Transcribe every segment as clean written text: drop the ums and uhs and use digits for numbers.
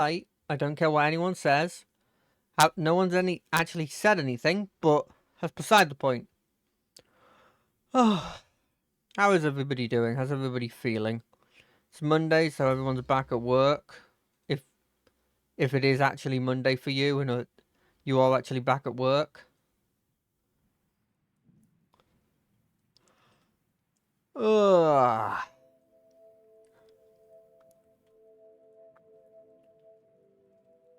I don't care what anyone says. No one's actually said anything, but that's beside the point. Oh, how is everybody doing? How's everybody feeling? It's Monday, so everyone's back at work. If it is actually Monday for you and you are actually back at work. Ugh.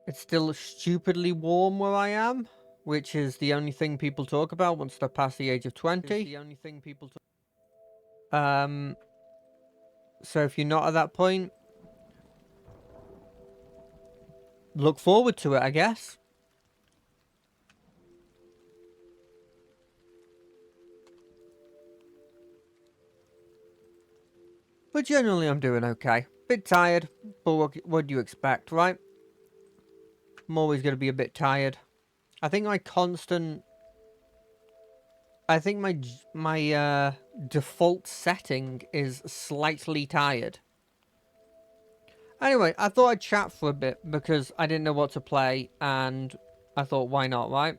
It's still stupidly warm where I am, which is the only thing people talk about once they're past the age of 20. So if you're not at that point, look forward to it, I guess. But generally, I'm doing okay. Bit tired, but what do you expect, right? I'm always going to be a bit tired. I think my default setting is slightly tired. Anyway, I thought I'd chat for a bit because I didn't know what to play, and I thought, why not, right?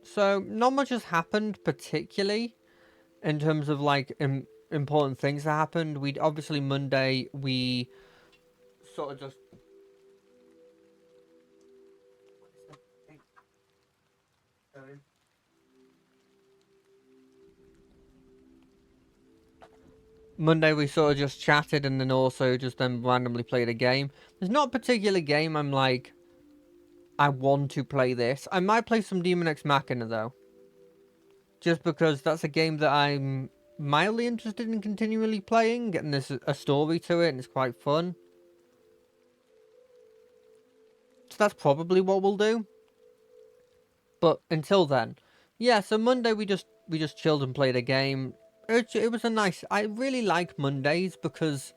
So, not much has happened particularly in terms of like important things that happened. We obviously Monday we sort of just Monday we sort of just chatted and then also just then randomly played a game. There's not a particular game I'm like, I want to play this. I might play some Demon X Machina though. Just because that's a game that I'm mildly interested in continually playing and there's a story to it and it's quite fun. So that's probably what we'll do. But until then, yeah, so Monday we just chilled and played a game. It was a nice. I really like Mondays because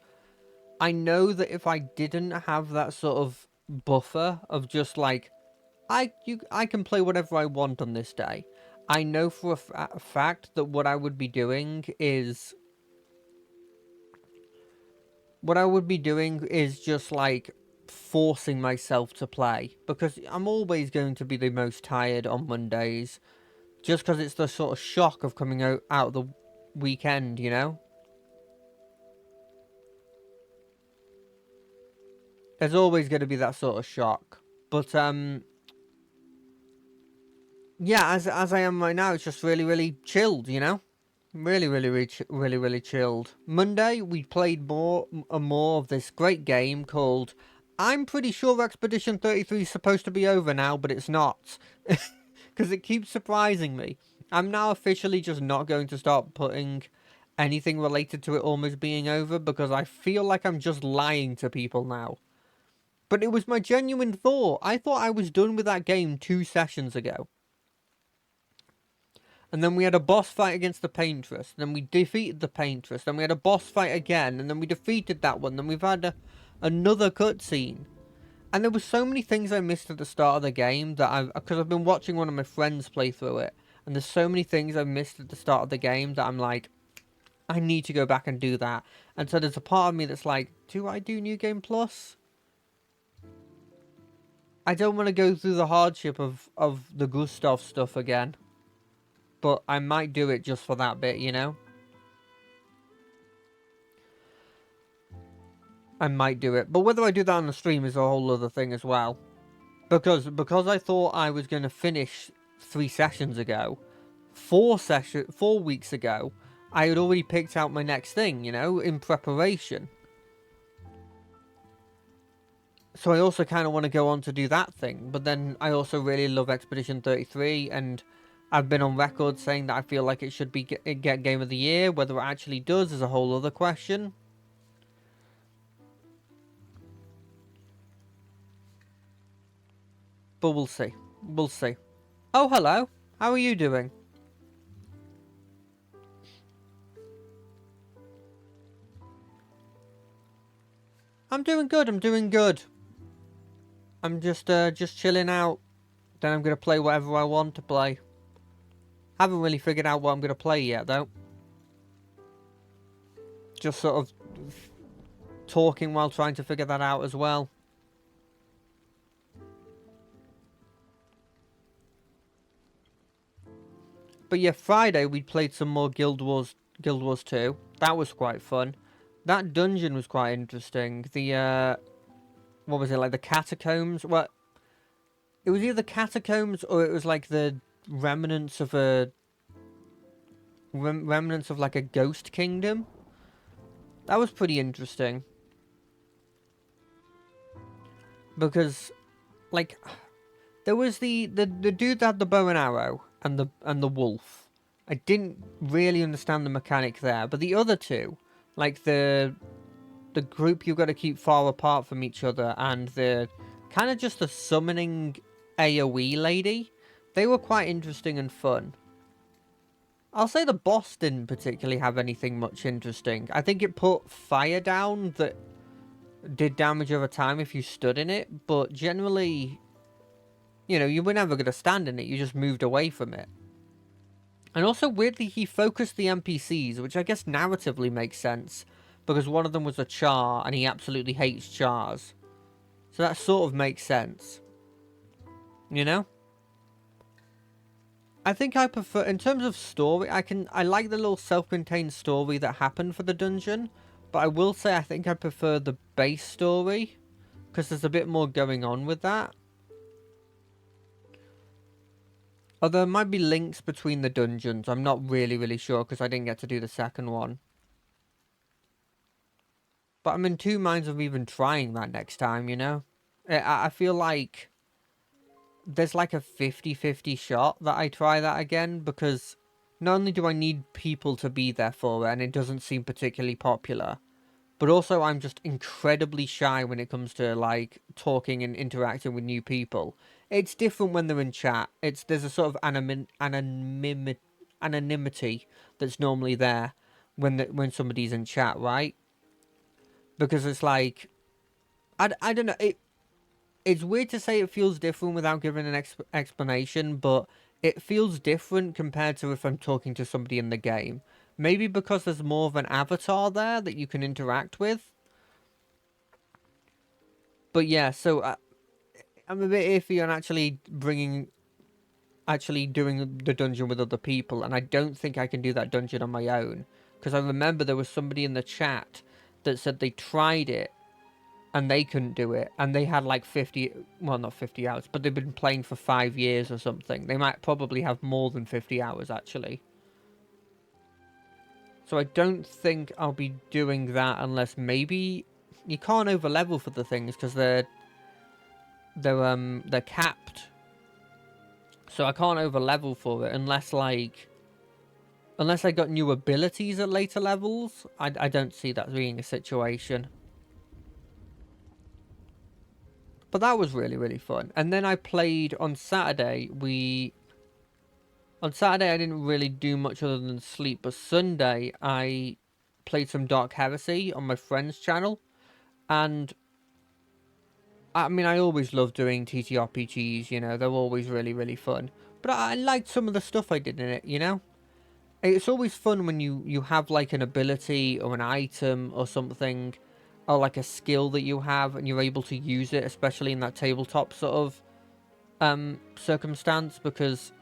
I know that if I didn't have that sort of buffer of just like I can play whatever I want on this day. I know for a fact that what I would be doing is just like forcing myself to play because I'm always going to be the most tired on Mondays just because it's the sort of shock of coming out of the weekend, you know? There's always going to be that sort of shock. But, yeah, as I am right now, it's just really, really chilled, you know? Really, really, really chilled. Monday, we played more and more of this great game called... I'm pretty sure Expedition 33 is supposed to be over now, but it's not. Because it keeps surprising me. I'm now officially just not going to start putting anything related to it almost being over because I feel like I'm just lying to people now. But it was my genuine thought. I thought I was done with that game 2 sessions ago. And then we had a boss fight against the Paintress. Then we defeated the Paintress. Then we had a boss fight again. And then we defeated that one. Then we've had another cutscene. And there were so many things I missed at the start of the game that because I've been watching one of my friends play through it. And there's so many things I missed at the start of the game that I'm like, I need to go back and do that. And so there's a part of me that's like, do I do New Game Plus? I don't want to go through the hardship of the Gustav stuff again. But I might do it just for that bit, you know? I might do it. But whether I do that on the stream is a whole other thing as well. Because I thought I was going to finish 3 sessions ago, 4 weeks ago, I had already picked out my next thing, you know, in preparation. So I also kind of want to go on to do that thing. But then I also really love Expedition 33 and I've been on record saying that I feel like it should be get Game of the Year. Whether it actually does is a whole other question. But we'll see. We'll see. Oh, hello. How are you doing? I'm doing good. I'm doing good. I'm just chilling out. Then I'm going to play whatever I want to play. Haven't really figured out what I'm going to play yet, though. just sort of talking while trying to figure that out as well. But yeah, Friday we played some more Guild Wars 2. That was quite fun. That dungeon was quite interesting. The what was it, like the catacombs? Well, it was either catacombs or it was like the remnants of a remnants of like a ghost kingdom. That was pretty interesting. Because like there was the dude that had the bow and arrow and the wolf. I didn't really understand the mechanic there, but the other two, like the group you've got to keep far apart from each other and the kind of just the summoning AoE lady, they were quite interesting and fun. I'll say the boss didn't particularly have anything much interesting. I think it put fire down that did damage over time if you stood in it, but generally, you know, you were never going to stand in it, you just moved away from it. And also, weirdly, he focused the NPCs, which I guess narratively makes sense, because one of them was a Char, and he absolutely hates Chars. So that sort of makes sense. You know? I think I prefer, in terms of story, I like the little self-contained story that happened for the dungeon, but I will say I think I prefer the base story, because there's a bit more going on with that. Although there might be links between the dungeons, I'm not really sure, because I didn't get to do the second one. But I'm in two minds of even trying that next time, you know? I feel like there's like a 50-50 shot that I try that again, because not only do I need people to be there for it, and it doesn't seem particularly popular, but also I'm just incredibly shy when it comes to like talking and interacting with new people. It's different when they're in chat. There's a sort of anonymity that's normally there when somebody's in chat, right? Because it's like, I don't know, it's weird to say it feels different without giving an explanation, but it feels different compared to if I'm talking to somebody in the game. Maybe because there's more of an avatar there that you can interact with. But yeah, so I'm a bit iffy on actually doing the dungeon with other people, and I don't think I can do that dungeon on my own. Because I remember there was somebody in the chat that said they tried it, and they couldn't do it, and they had like 50, well, not 50 hours, but they've been playing for 5 years or something. They might probably have more than 50 hours, actually. So I don't think I'll be doing that unless maybe... You can't over-level for the things, because they're capped. So I can't over-level for it unless, like... Unless I got new abilities at later levels, I don't see that being a situation. But that was really fun. And then I played on Saturday. On Saturday I didn't really do much other than sleep. But Sunday I played some Dark Heresy on my friend's channel. And I mean, I always love doing TTRPGs, you know. They're always really fun. But I liked some of the stuff I did in it, you know. It's always fun when you have like an ability or an item or something, or like a skill that you have and you're able to use it, especially in that tabletop sort of circumstance, because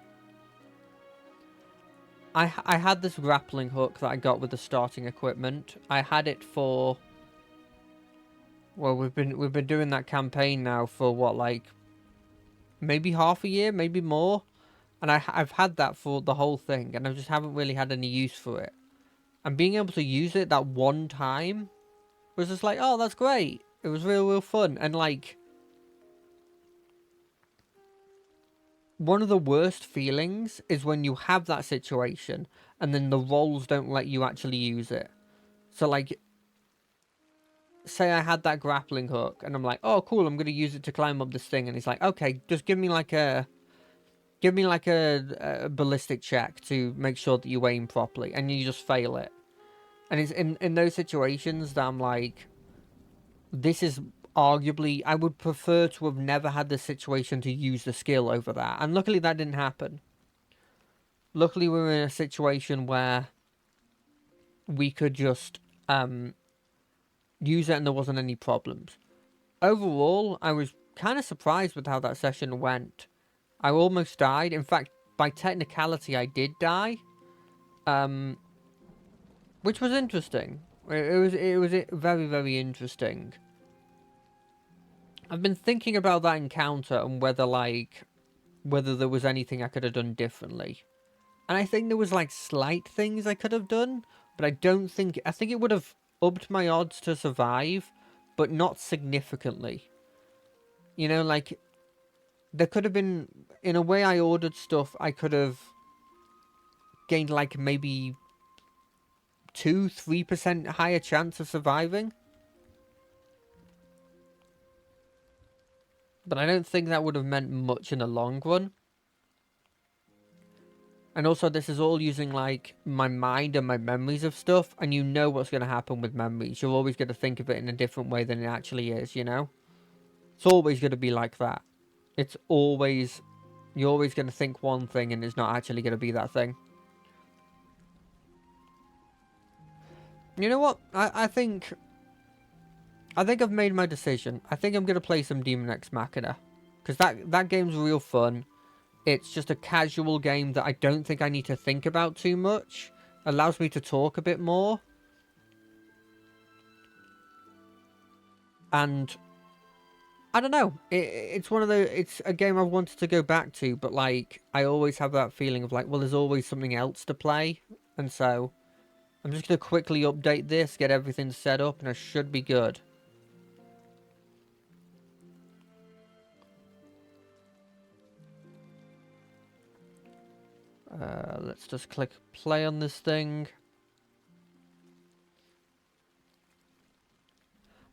I had this grappling hook that I got with the starting equipment. I had it for, well, we've been doing that campaign now for what, like maybe half a year, maybe more, and I've had that for the whole thing, and I just haven't really had any use for it. And being able to use it that one time was just like, oh, that's great. It was real fun. And like, one of the worst feelings is when you have that situation and then the rolls don't let you actually use it. So like, say I had that grappling hook and I'm like, oh cool, I'm going to use it to climb up this thing. And it's like, okay, just give me like a ballistic check to make sure that you aim properly, and you just fail it. And it's in those situations that I'm like, this is arguably, I would prefer to have never had the situation to use the skill over that. And luckily that didn't happen. Luckily we were in a situation where we could just use it and there wasn't any problems. Overall, I was kind of surprised with how that session went. I almost died. In fact, by technicality, I did die, which was interesting. It was very, very interesting. I've been thinking about that encounter and whether there was anything I could have done differently. And I think there was like slight things I could have done, but I think it would have upped my odds to survive, but not significantly. You know, like there could have been, in a way I ordered stuff, I could have gained like maybe 2-3% higher chance of surviving. But I don't think that would have meant much in the long run. And also, this is all using, like, my mind and my memories of stuff, and you know what's going to happen with memories. You're always going to think of it in a different way than it actually is, you know? It's always going to be like that. It's always... You're always going to think one thing, and it's not actually going to be that thing. You know what? I think I've made my decision. I think I'm going to play some Demon X Machina. Because that game's real fun. It's just a casual game that I don't think I need to think about too much. Allows me to talk a bit more. And I don't know. It's one of the... It's a game I've wanted to go back to, but like I always have that feeling of like, well, there's always something else to play. And so I'm just going to quickly update this, get everything set up, and I should be good. Let's just click play on this thing.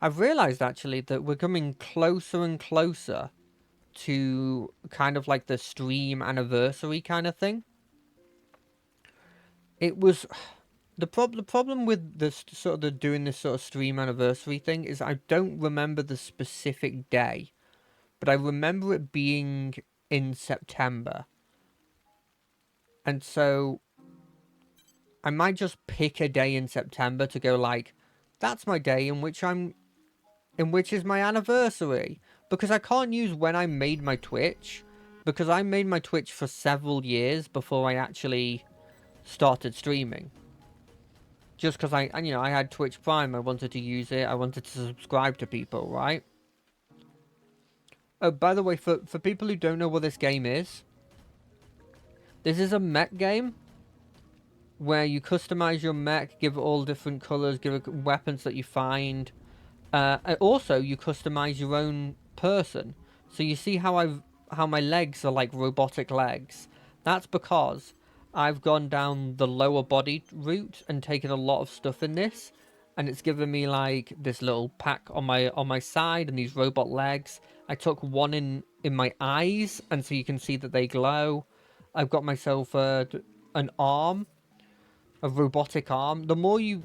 I've realised actually that we're coming closer and closer to kind of like the stream anniversary kind of thing. It was the problem with this sort of doing this sort of stream anniversary thing is I don't remember the specific day, but I remember it being in September. And so I might just pick a day in September to go like, that's my day in which is my anniversary. Because I can't use when I made my Twitch, because I made my Twitch for several years before I actually started streaming. Just because I had Twitch Prime, I wanted to use it, I wanted to subscribe to people, right? Oh, by the way, for people who don't know what this game is, this is a mech game where you customize your mech, give it all different colors, give it weapons that you find. Also, you customize your own person. So you see how my legs are like robotic legs. That's because I've gone down the lower body route and taken a lot of stuff in this, and it's given me like this little pack on my side and these robot legs. I took one in my eyes, and so you can see that they glow. I've got myself an arm, a robotic arm. The more you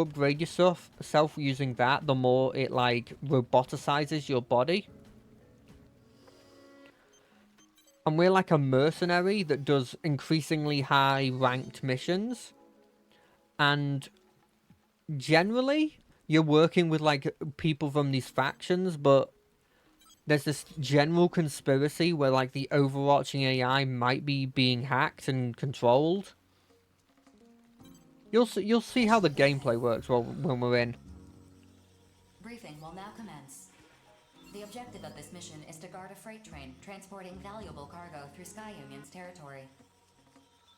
upgrade yourself using that, the more it like roboticizes your body. And we're like a mercenary that does increasingly high ranked missions. And generally, you're working with like people from these factions, but there's this general conspiracy where like the overarching AI might be being hacked and controlled. You'll see how the gameplay works when we're in. Briefing will now commence. The objective of this mission is to guard a freight train transporting valuable cargo through Sky Union's territory.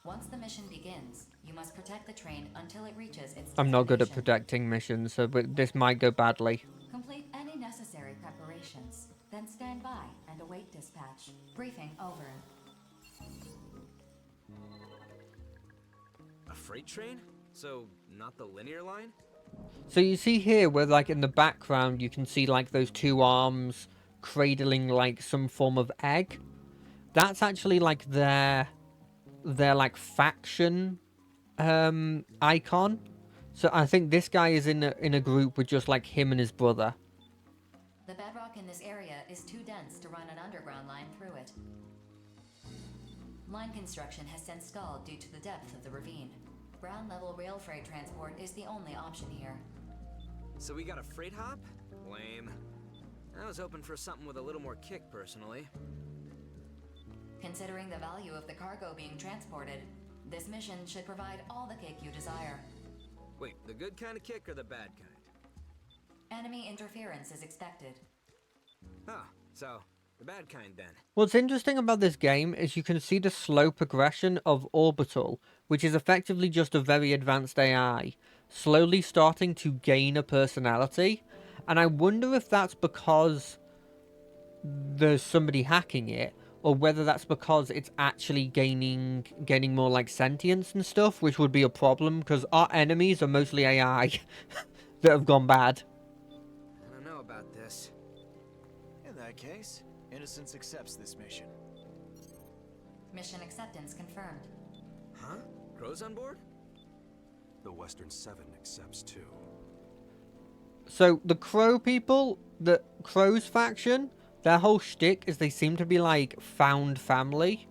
Once the mission begins, you must protect the train until it reaches its destination. I'm not good at protecting missions, so this might go badly. Complete any necessary preparations, then stand by and await dispatch. Briefing over. A freight train? So, not the linear line? So you see here where like in the background you can see like those two arms cradling like some form of egg. That's actually like their like faction icon. So I think this guy is in a group with just like him and his brother. The bedrock in this area is too dense to run an underground line through it. Line construction has since stalled due to the depth of the ravine. Ground-level rail freight transport is the only option here. So we got a freight hop? Lame. I was hoping for something with a little more kick, personally. Considering the value of the cargo being transported, this mission should provide all the kick you desire. Wait, the good kind of kick or the bad kind? Enemy interference is expected. Ah, so the bad kind then. What's interesting about this game is you can see the slow progression of Orbital, which is effectively just a very advanced AI, slowly starting to gain a personality. And I wonder if that's because there's somebody hacking it, or whether that's because it's actually gaining more like sentience and stuff, which would be a problem because our enemies are mostly AI that have gone bad. I don't know about this. In that case, Innocence accepts this mission. Mission acceptance confirmed. Huh? Crow's on board? The Western 7 accepts too. So the Crow people, the Crow's faction, their whole shtick is they seem to be like found family.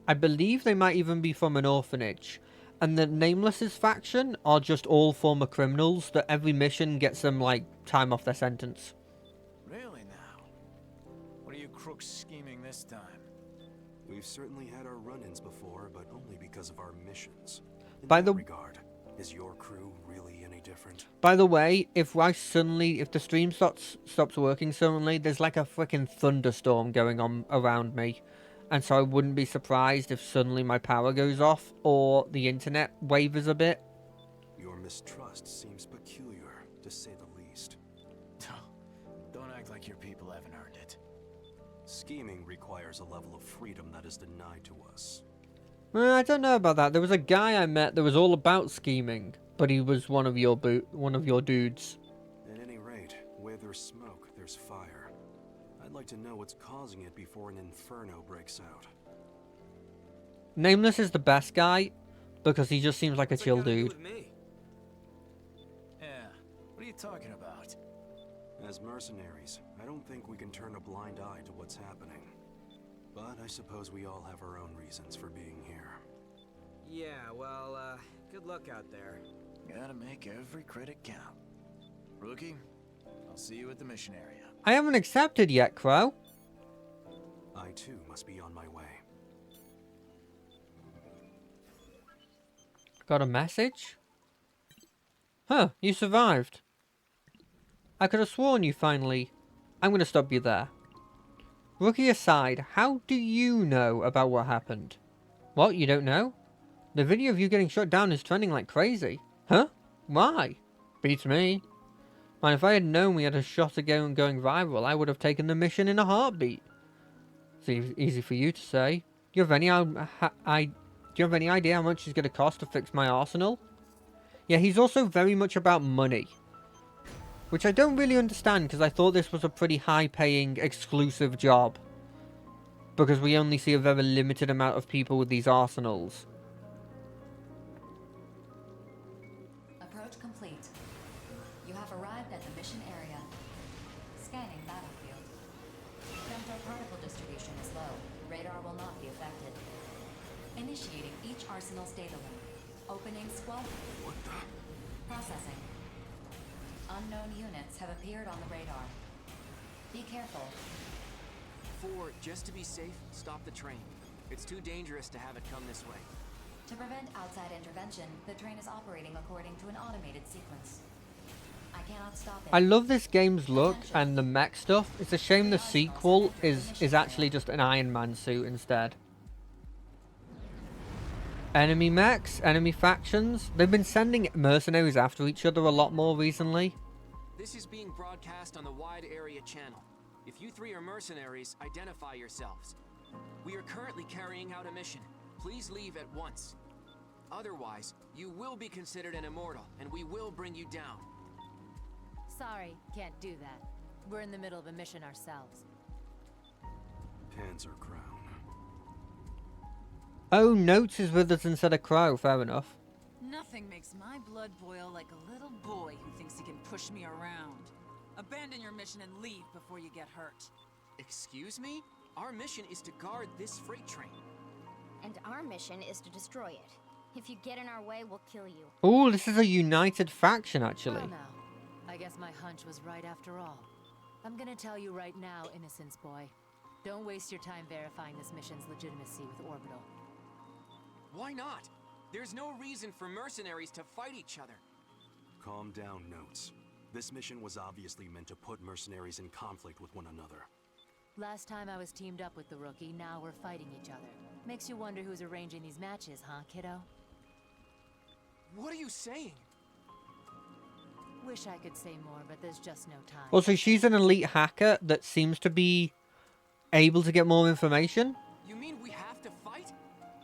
I believe they might even be from an orphanage. And the Nameless's faction are just all former criminals that every mission gets them like time off their sentence. Really now? What are you crooks scheming this time? We've certainly had our run-ins before, but only because of our missions. In By that the regard, is your crew really any different? By the way, if the stream stops working suddenly, there's like a freaking thunderstorm going on around me. And so I wouldn't be surprised if suddenly my power goes off or the internet wavers a bit. Your mistrust seems peculiar, to say the least. Don't act like your people haven't earned it. Scheming requires a level of freedom that is denied to us. I don't know about that. There was a guy I met that was all about scheming, but he was one of your dudes. At any rate, where there's smoke, there's fire. I'd like to know what's causing it before an inferno breaks out. Nameless is the best guy because he just seems like a What's that chill gotta do dude. with me? Yeah, what are you talking about? As mercenaries, I don't think we can turn a blind eye to what's happening. But I suppose we all have our own reasons for being here. Yeah, well, good luck out there. Gotta make every credit count. Rookie, I'll see you at the mission area. I haven't accepted yet, Crow. I too must be on my way. Got a message? Huh, you survived. I could have sworn you finally... I'm going to stop you there. Rookie aside, how do you know about what happened? What, you don't know? The video of you getting shot down is trending like crazy. Huh? Why? Beats me. Man, if I had known we had a shot at going viral, I would have taken the mission in a heartbeat. It's easy for you to say. Do you have any idea how much it's going to cost to fix my arsenal? Yeah, he's also very much about money. Which I don't really understand, because I thought this was a pretty high-paying, exclusive job. Because we only see a very limited amount of people with these arsenals. Approach complete. You have arrived at the mission area. Scanning battlefield. Femto-particle distribution is low. Radar will not be affected. Initiating each arsenal's data link. Opening squad. What the? Processing. Unknown units have appeared on the radar. Be careful. 4, just to be safe, stop the train. It's too dangerous to have it come this way. To prevent outside intervention, the train is operating according to an automated sequence. I cannot stop it. I love this game's look and the mech stuff. It's a shame the sequel is actually just an Iron Man suit instead. Enemy mechs, enemy factions. They've been sending mercenaries after each other a lot more recently. This is being broadcast on the wide area channel. If you 3 are mercenaries, identify yourselves. We are currently carrying out a mission. Please leave at once. Otherwise, you will be considered an immortal, and we will bring you down. Sorry, can't do that. We're in the middle of a mission ourselves. Panzer Crown. Oh, Notes is with us instead of Crow. Fair enough. Nothing makes my blood boil like a little boy who thinks he can push me around. Abandon your mission and leave before you get hurt. Excuse me? Our mission is to guard this freight train. And our mission is to destroy it. If you get in our way, we'll kill you. Oh, this is a united faction, actually. Well now, I guess my hunch was right after all. I'm gonna tell you right now, Innocence Boy. Don't waste your time verifying this mission's legitimacy with Orbital. Why not? There's no reason for mercenaries to fight each other. Calm down, Notes. This mission was obviously meant to put mercenaries in conflict with one another. Last time I was teamed up with the rookie, now we're fighting each other. Makes you wonder who's arranging these matches, huh, kiddo? What are you saying? Wish I could say more, but there's just no time. Also, she's an elite hacker that seems to be able to get more information. You mean we have to fight?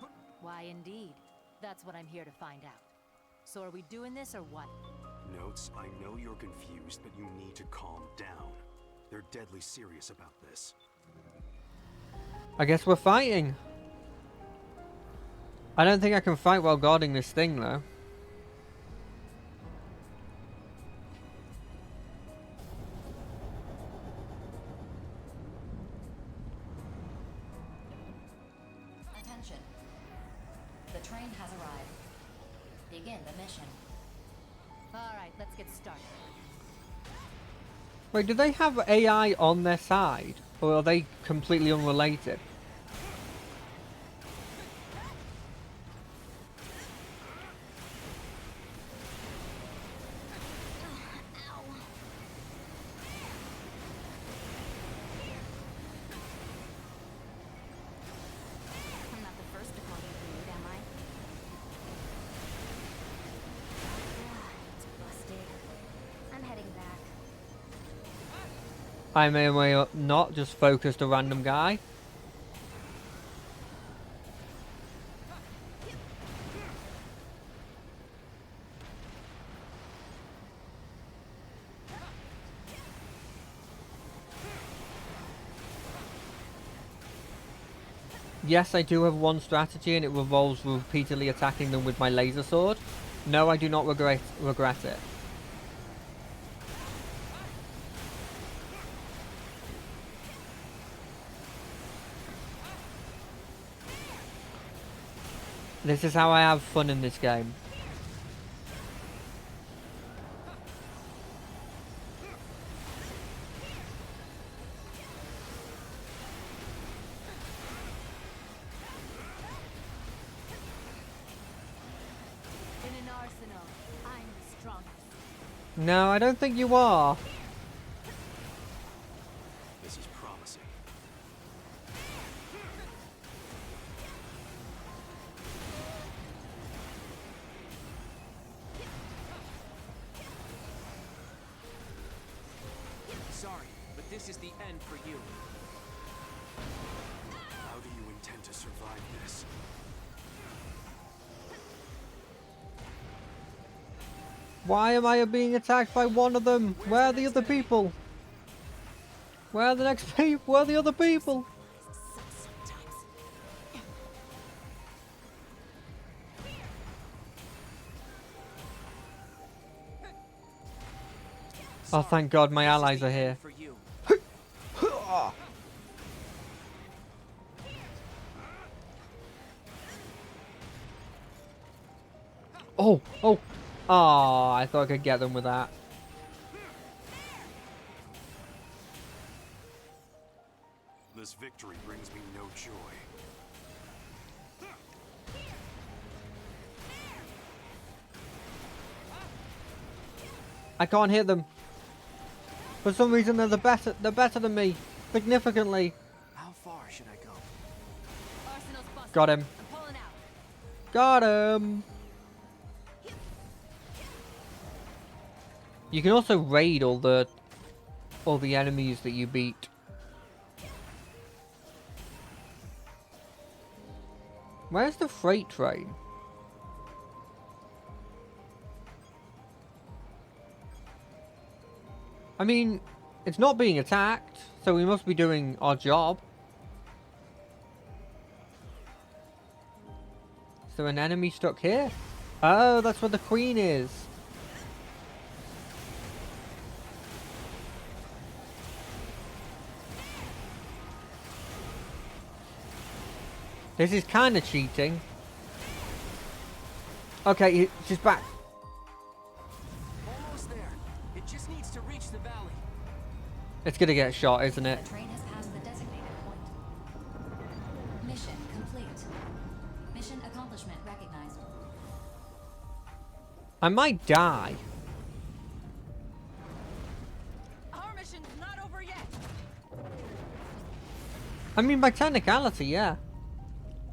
But Why, indeed. That's what I'm here to find out. So are we doing this or what? Notes, I know you're confused, but you need to calm down. They're deadly serious about this. I guess we're fighting. I don't think I can fight while guarding this thing, though. Attention. The train has arrived. Begin the mission. Alright, let's get started. Wait, do they have AI on their side? Or are they completely unrelated? I'm not the first to call you rude, am I? It's busted. I'm heading back. I may or may not just focused a random guy. Yes, I do have one strategy, and it revolves repeatedly attacking them with my laser sword. No, I do not regret it. This is how I have fun in this game. In an arsenal, I'm the strongest. No, I don't think you are. This is promising. sorry, but this is the end for you. How do you intend to survive this? Why am I being attacked by one of them? Where are the other people? Where are the next people? Where are the other people? Oh, thank God my allies are here. For you. Oh, oh. Oh, I thought I could get them with that. This victory brings me no joy. I can't hit them. For some reason, they're better than me, significantly. How far should I go? Arsenal's busted. Got him. I'm pulling out. Got him. You can also raid all the enemies that you beat. Where's the freight train? I mean, it's not being attacked, so we must be doing our job. Is there an enemy stuck here? Oh, that's where the queen is. This is kind of cheating. Okay, she's back. Almost there. It just needs to reach the valley. It's gonna get shot, isn't it? The train has passed the designated point. Mission complete. Mission accomplishment recognized. I might die. Our mission's not over yet. I mean, by technicality, yeah.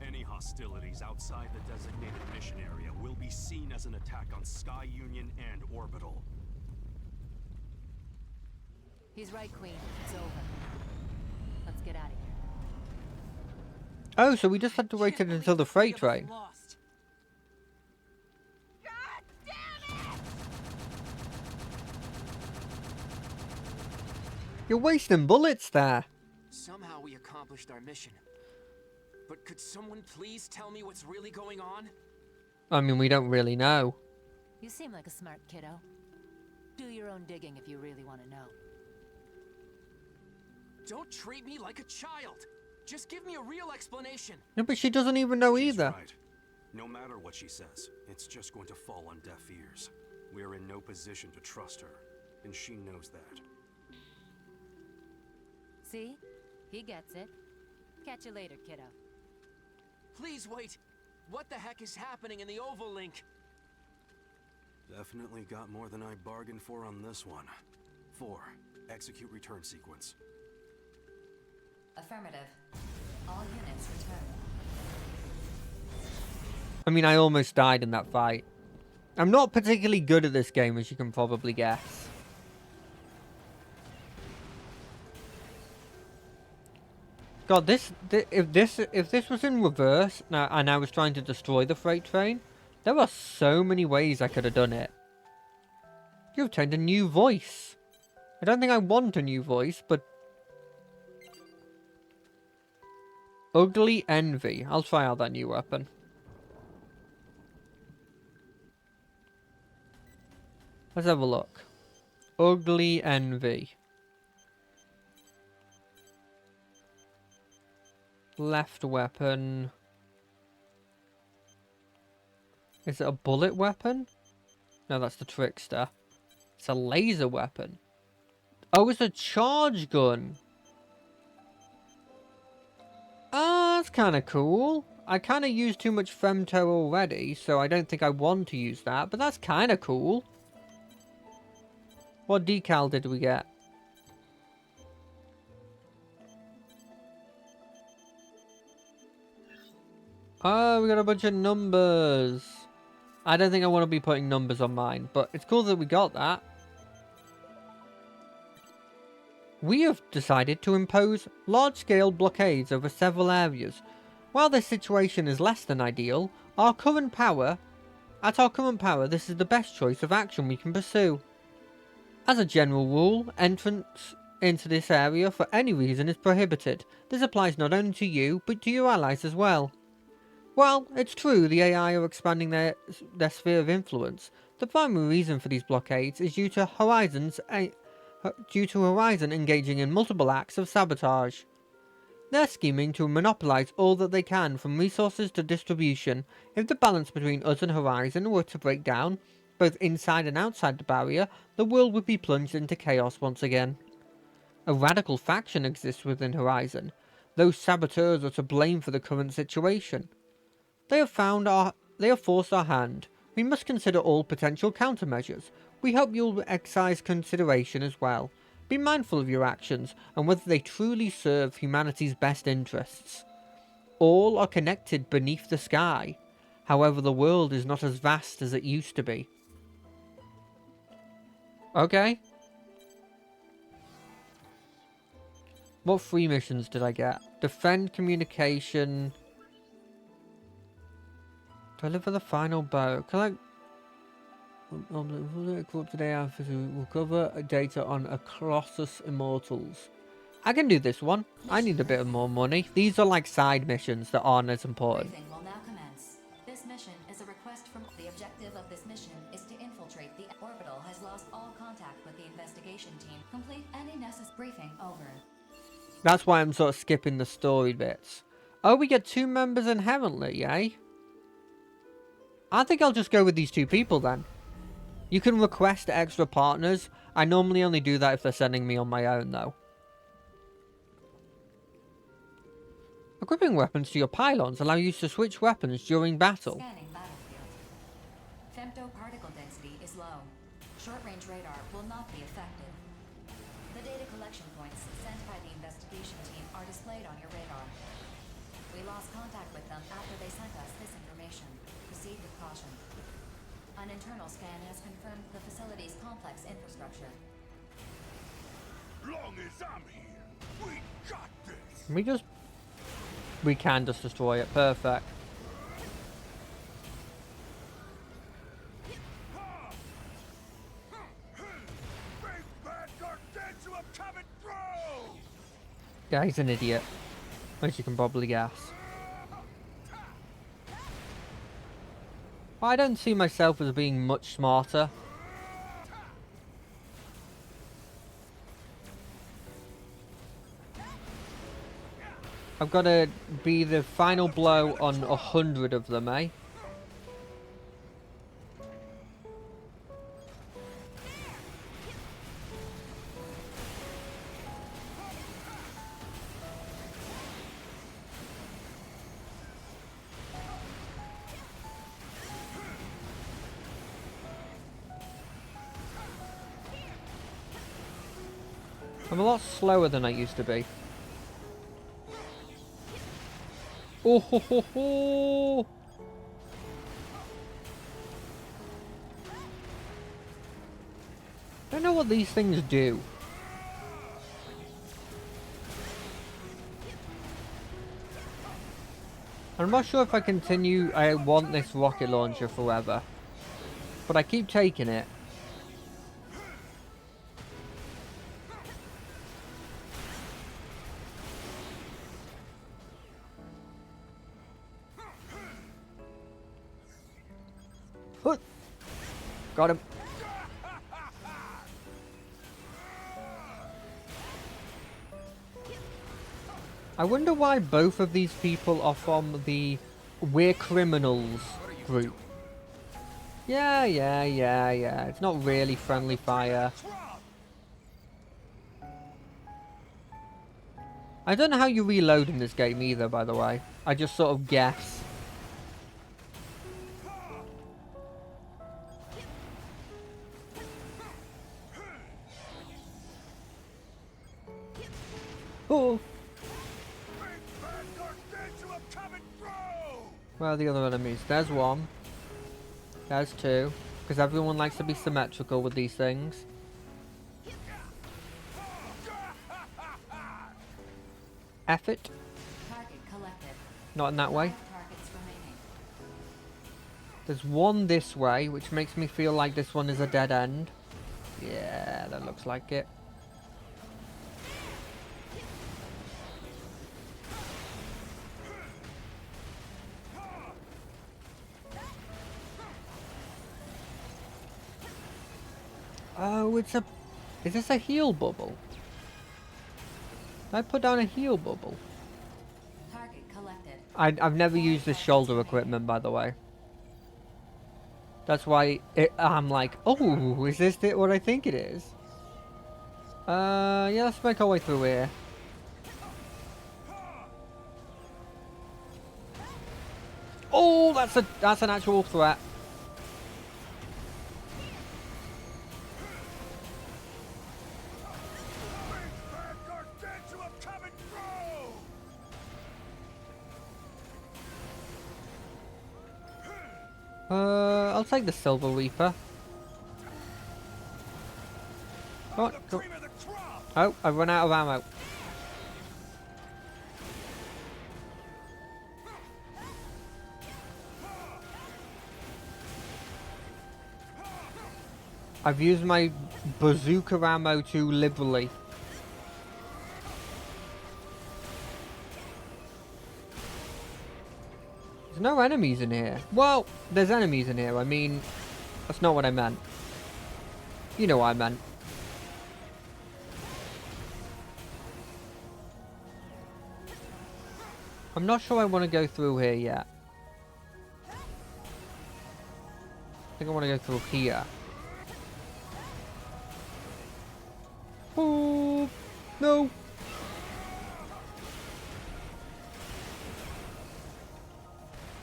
Any hostilities outside the designated mission area will be seen as an attack on Sky Union and Orbital. He's right, Queen. It's over. Let's get out of here. Oh, so we just had to wait until the freight train. Lost. God damn it! You're wasting bullets there. Somehow we accomplished our mission. But could someone please tell me what's really going on? I mean, we don't really know. You seem like a smart kiddo. Do your own digging if you really want to know. Don't treat me like a child. Just give me a real explanation. No, but she doesn't even know She's either. right. No matter what she says, it's just going to fall on deaf ears. We're in no position to trust her, and she knows that. See? He gets it. Catch you later, kiddo. Please wait. What the heck is happening in the Oval Link? Definitely got more than I bargained for on this one. 4. Execute return sequence. Affirmative. All units return. I mean, I almost died in that fight. I'm not particularly good at this game, as you can probably guess. God, if this was in reverse now, and I was trying to destroy the freight train, there are so many ways I could have done it. You've obtained a new voice. I don't think I want a new voice, but Ugly Envy. I'll try out that new weapon. Let's have a look. Ugly Envy. Left weapon. Is it a bullet weapon? No, that's the Trickster. It's a laser weapon. Oh, it's a charge gun. Oh, that's kind of cool. I kind of used too much femto already, so I don't think I want to use that, but that's kind of cool. What decal did we get? Oh, we got a bunch of numbers. I don't think I want to be putting numbers on mine, but it's cool that we got that. We have decided to impose large-scale blockades over several areas. While this situation is less than ideal, at our current power, this is the best choice of action we can pursue. As a general rule, entrance into this area for any reason is prohibited. This applies not only to you, but to your allies as well. Well, it's true the AI are expanding their sphere of influence. The primary reason for these blockades is due to Horizon engaging in multiple acts of sabotage. They're scheming to monopolize all that they can, from resources to distribution. If the balance between us and Horizon were to break down, both inside and outside the barrier, the world would be plunged into chaos once again. A radical faction exists within Horizon. Those saboteurs are to blame for the current situation. They have forced our hand. We must consider all potential countermeasures. We hope you'll exercise consideration as well. Be mindful of your actions and whether they truly serve humanity's best interests. All are connected beneath the sky. However, the world is not as vast as it used to be. Okay. What 3 missions did I get? Defend communication. Deliver the final bow. Collect corrupted AI to recover data on a Colossus Immortals. I can do this one. I need a bit of more money. These are like side missions that aren't as important. Briefing will now commence. This mission is a request from... The objective of this mission is to infiltrate the... Orbital has lost all contact with the investigation team. Complete any necessary... Briefing over. That's why I'm sort of skipping the story bits. Oh, we get 2 members inherently, eh? I think I'll just go with these two people then. You can request extra partners. I normally only do that if they're sending me on my own, though. Equipping weapons to your pylons allow you to switch weapons during battle. Scanning battlefield. Femto particle density is low. Short-range radar will not be affected. The data collection points sent by the investigation team are displayed on your radar. We lost contact with them after they sent us this information. Proceed with caution. An internal scan has confirmed the facility's complex infrastructure. Long as I'm here, we got this. We can just destroy it. Perfect. Yeah, he's an idiot, as you can probably guess. I don't see myself as being much smarter. I've got to be the final blow on 100 of them, eh? I'm a lot slower than I used to be. Oh ho ho ho! I don't know what these things do. I'm not sure if I want this rocket launcher forever. But I keep taking it. Got him. I wonder why both of these people are from the We're Criminals group. Yeah. It's not really friendly fire. I don't know how you reload in this game either, by the way. I just sort of guess. Oh! Where are the other enemies? There's one. There's two. Because everyone likes to be symmetrical with these things. Effort. Target collected. Not in that way. 5 targets remaining. There's one this way, which makes me feel like this one is a dead end. Yeah, that looks like it. Oh, it's a... Is this a heal bubble? Did I put down a heal bubble? Target collected. I've never used this shoulder equipment, by the way. That's why I'm like, oh, is this what I think it is? Yeah, let's make our way through here. Oh, that's an actual threat. I'll take the Silver Reaper. Come on, go. Oh, I've run out of ammo. I've used my bazooka ammo too liberally. There's no enemies in here. Well, there's enemies in here. I mean, that's not what I meant. You know what I meant. I'm not sure I want to go through here yet. think I want to go through here. Oh, no.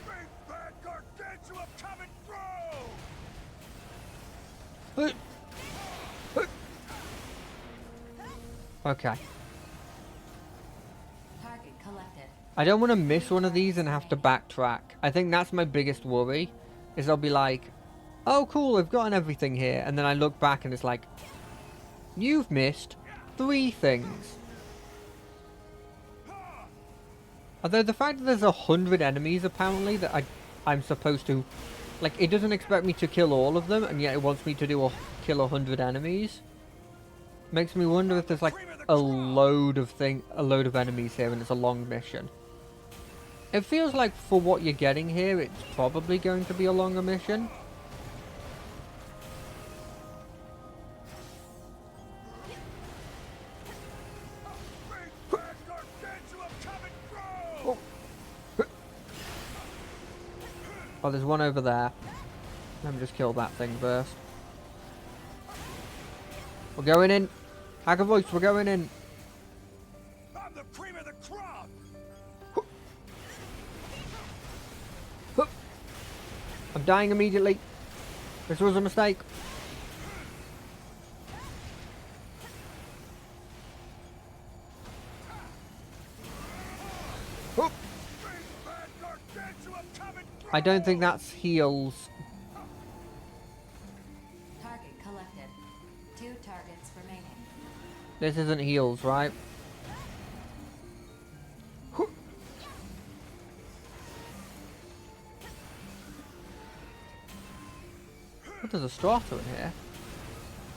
Big bad gargantua coming through! Okay. Target collected. I don't want to miss one of these and have to backtrack. I think that's my biggest worry, is I'll be like, oh cool, I've gotten everything here, and then I look back and it's like, you've missed 3 things. Although the fact that there's 100 enemies apparently that I'm supposed to, like, it doesn't expect me to kill all of them, and yet it wants me to kill 100 enemies. Makes me wonder if there's like a load of enemies here and it's a long mission. It feels like for what you're getting here, it's probably going to be a longer mission. Big bad gargantua coming through! Oh, there's one over there. Let me just kill that thing first. We're going in. Hacker voice, we're going in. I'm the cream of the crop! I'm dying immediately. This was a mistake. I don't think that's heals. Target collected. 2 targets remaining. This isn't heals, right? Oh, there's a strata in here.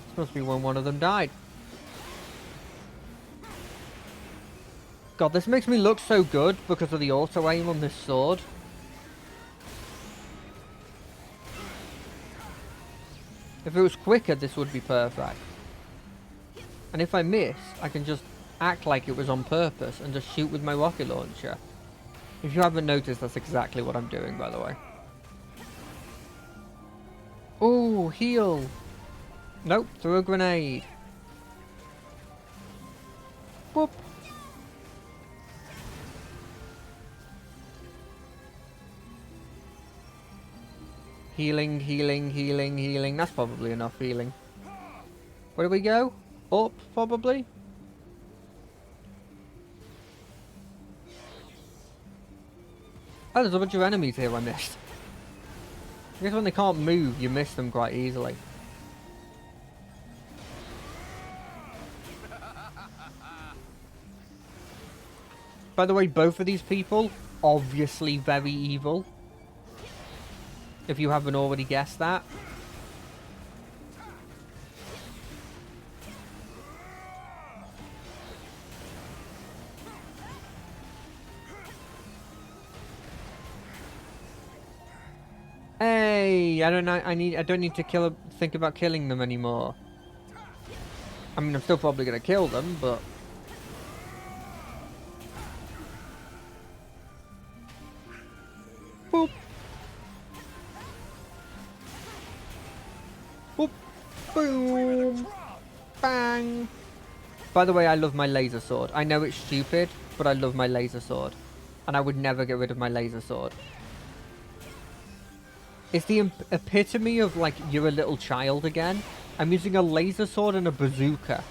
This must be when one of them died. God, this makes me look so good because of the auto aim on this sword. If it was quicker, this would be perfect. And if I miss, I can just act like it was on purpose and just shoot with my rocket launcher. If you haven't noticed, that's exactly what I'm doing, by the way. Oh, heal. Nope, threw a grenade. Boop. Healing, healing, healing, healing. That's probably enough healing. Where do we go? Up, probably? Oh, there's a bunch of enemies here I missed. I guess when they can't move, you miss them quite easily. By the way, both of these people, obviously very evil. If you haven't already guessed that. Hey, I don't know. I don't need to think about killing them anymore. I mean, I'm still probably gonna kill them, but boop. Boop. Boom. Bang. By the way, I love my laser sword. I know it's stupid, but I love my laser sword. And I would never get rid of my laser sword. It's the epitome of, like, you're a little child again. I'm using a laser sword and a bazooka.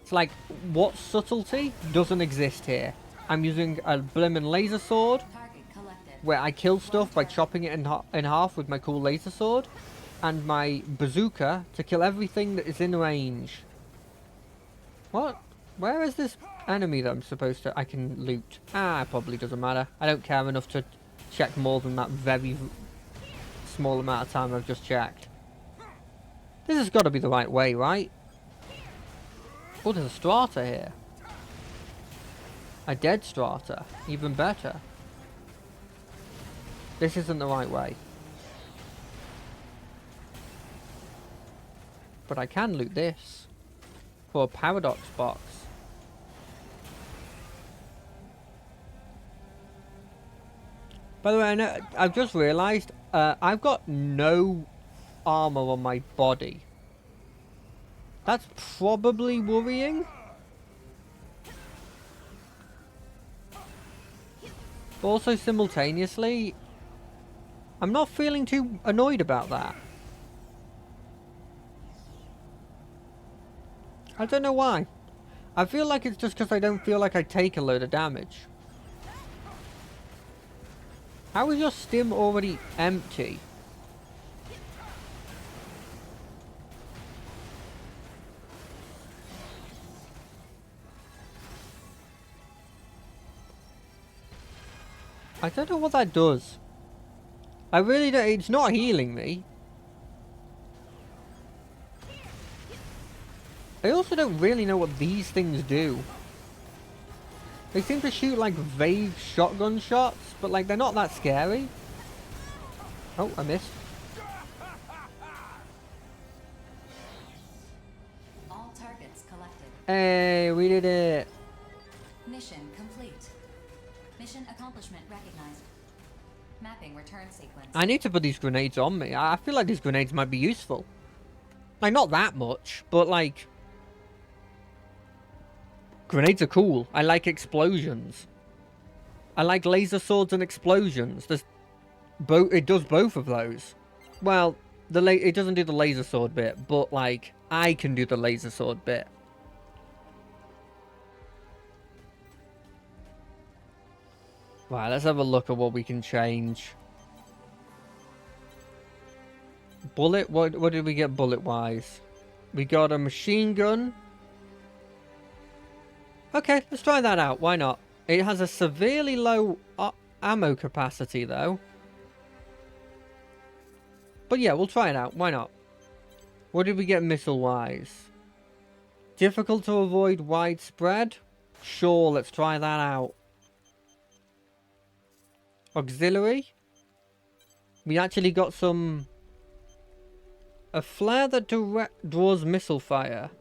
It's like, what subtlety doesn't exist here? I'm using a blimmin' laser sword where I kill stuff by chopping it in half with my cool laser sword, and my bazooka to kill everything that is in range. What? Where is this enemy that I'm supposed to... I can loot? Ah, it probably doesn't matter. I don't care enough to check more than that very small amount of time I've just checked. This has got to be the right way, right? Oh, there's a strata here. A dead strata. Even better. This isn't the right way. But I can loot this. For a paradox box. By the way, I've just realised I've got no armor on my body. That's probably worrying. But also simultaneously, I'm not feeling too annoyed about that. I don't know why. I feel like it's just because I don't feel like I take a load of damage. How is your stim already empty? I don't know what that does. I really don't. It's not healing me. I also don't really know what these things do. They seem to shoot like vague shotgun shots, but like they're not that scary. Oh, I missed. All targets collected. Hey, we did it. Mission complete. Mission accomplishment recognized. Mapping return sequence. I need to put these grenades on me. I feel like these grenades might be useful. Like, not that much, but like... Grenades are cool. I like explosions. I like laser swords and explosions. There's it does both of those. Well, it doesn't do the laser sword bit, but like, I can do the laser sword bit. Right, let's have a look at what we can change. Bullet? What did we get bullet-wise? We got a machine gun. Okay, let's try that out. Why not? It has a severely low ammo capacity, though. But yeah, we'll try it out. Why not? What did we get missile-wise? Difficult to avoid widespread? Sure, let's try that out. Auxiliary? We actually got some... A flare that draws missile fire.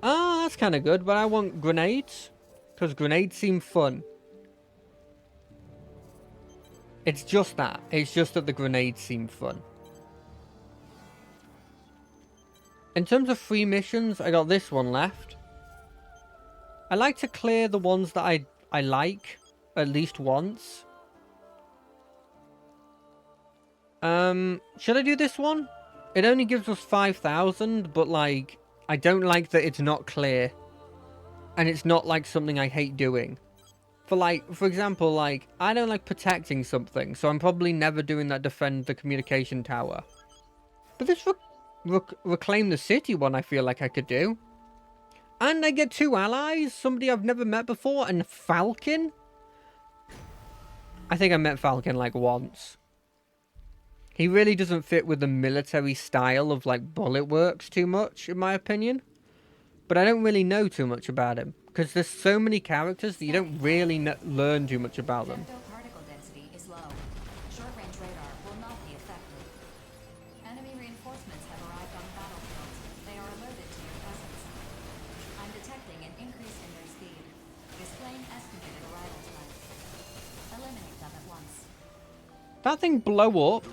Ah, that's kind of good, but I want grenades. Because grenades seem fun. It's just that. It's just that the grenades seem fun. In terms of free missions, I got this one left. I like to clear the ones that I like at least once. Should I do this one? It only gives us 5,000, but like, I don't like that it's not clear. And it's not like something I hate doing. For example, like, I don't like protecting something, so I'm probably never doing that defend the communication tower. But this reclaim the city one I feel like I could do. And I get 2 allies, somebody I've never met before, and Falcon? I think I met Falcon like once. He really doesn't fit with the military style of like Bullet Works too much, in my opinion. But I don't really know too much about him. Because there's so many characters that you don't really learn too much about them. Particle density is low. Short-range radar will not be effective. Enemy reinforcements have arrived on the battlefield. They are alerted to your presence. I'm detecting an increase in their speed. Displaying estimated arrival time. Eliminate them at once. That thing blow up.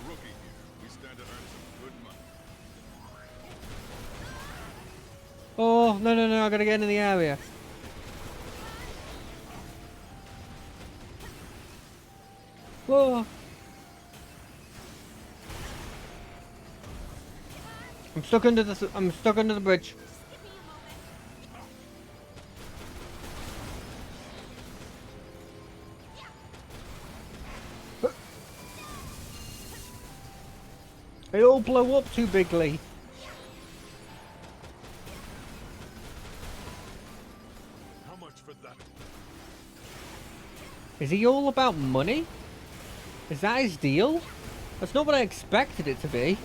Oh, no, I gotta get in the area. Whoa. I'm stuck under the bridge. They all blow up too bigly. Is he all about money? Is that his deal? That's not what I expected it to be.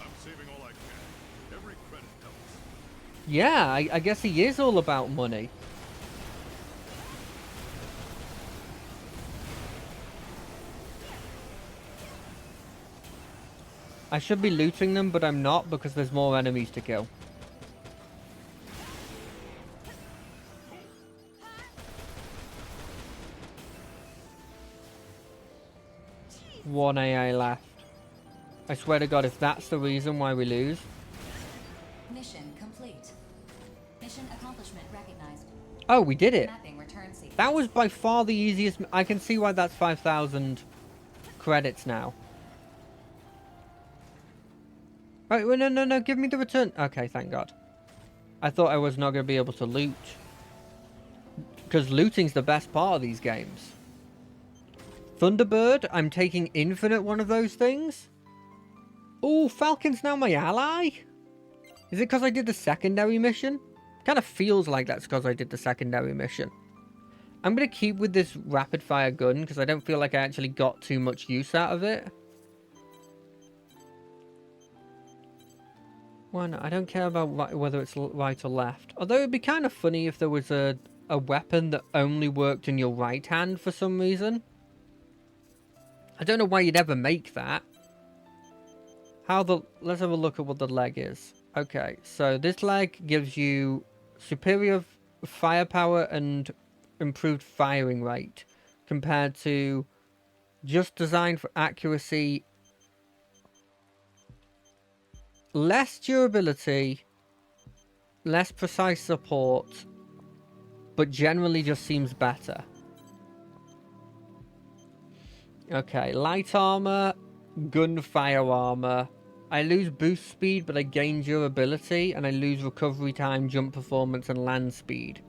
I'm saving all I can. Every credit helps. Yeah, I guess he is all about money. I should be looting them, but I'm not because there's more enemies to kill. 1 AI left. I swear to God, if that's the reason why we lose. Mission complete. Mission accomplishment recognized. Oh, we did it. Mapping return sequence. That was by far the easiest. I can see why that's 5,000 credits now. Right, well, no, give me the return. Okay, thank God. I thought I was not going to be able to loot. Because looting's the best part of these games. Thunderbird, I'm taking infinite one of those things. Oh, Falcon's now my ally? Is it because I did the secondary mission? Kind of feels like that's because I did the secondary mission. I'm going to keep with this rapid fire gun because I don't feel like I actually got too much use out of it. Why not? I don't care about whether it's right or left. Although it'd be kind of funny if there was a weapon that only worked in your right hand for some reason. I don't know why you'd ever make that. Let's have a look at what the leg is. Okay, so this leg gives you superior firepower and improved firing rate compared to just designed for accuracy, less durability, less precise support, but generally just seems better. Okay, light armor, gunfire armor. I lose boost speed, but I gain durability, and I lose recovery time, jump performance, and land speed.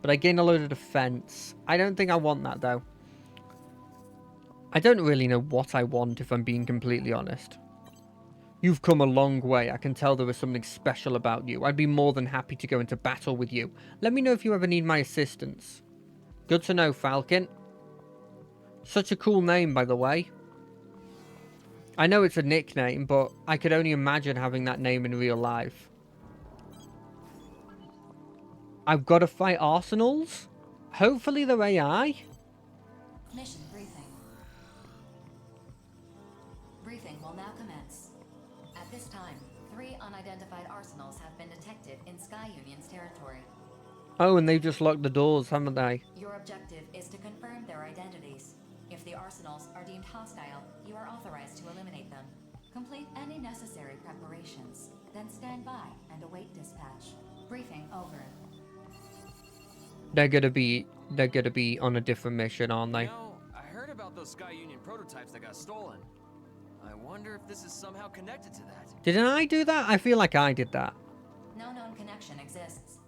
But I gain a load of defense. I don't think I want that, though. I don't really know what I want, if I'm being completely honest. You've come a long way. I can tell there is something special about you. I'd be more than happy to go into battle with you. Let me know if you ever need my assistance. Good to know, Falcon. Such a cool name, by the way. I know it's a nickname, but I could only imagine having that name in real life. I've got to fight arsenals? Hopefully they're AI. Mission briefing. Briefing will now commence. At this time, 3 unidentified arsenals have been detected in Sky Union's territory. Oh, and they've just locked the doors, haven't they? Your objective is to confirm their identities. If the arsenals are deemed hostile, you are authorized to eliminate them. Complete any necessary preparations, then stand by and await dispatch. Briefing over. They're gonna be on a different mission, aren't they? You know, I heard about those Sky Union prototypes that got stolen. I wonder if this is somehow connected to that. Didn't I do that? I feel like I did that. No known connection exists.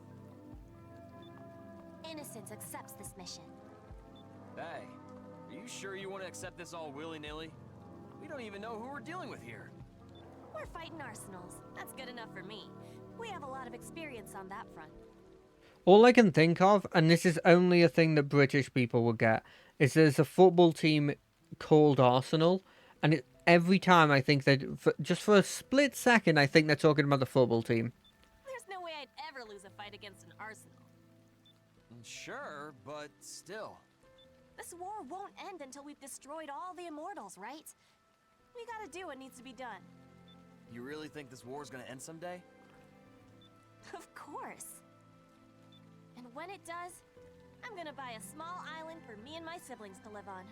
Innocence accepts this mission. Hey, are you sure you want to accept this all willy-nilly? We don't even know who we're dealing with here. We're fighting arsenals. That's good enough for me. We have a lot of experience on that front. All I can think of, and this is only a thing that British people will get, is there's a football team called Arsenal, and every time I think just for a split second, I think they're talking about the football team. There's no way I'd ever lose a fight against an arsenal. Sure, but still. This war won't end until we've destroyed all the immortals, right? We gotta do what needs to be done. You really think this war's gonna end someday? Of course. And when it does, I'm gonna buy a small island for me and my siblings to live on.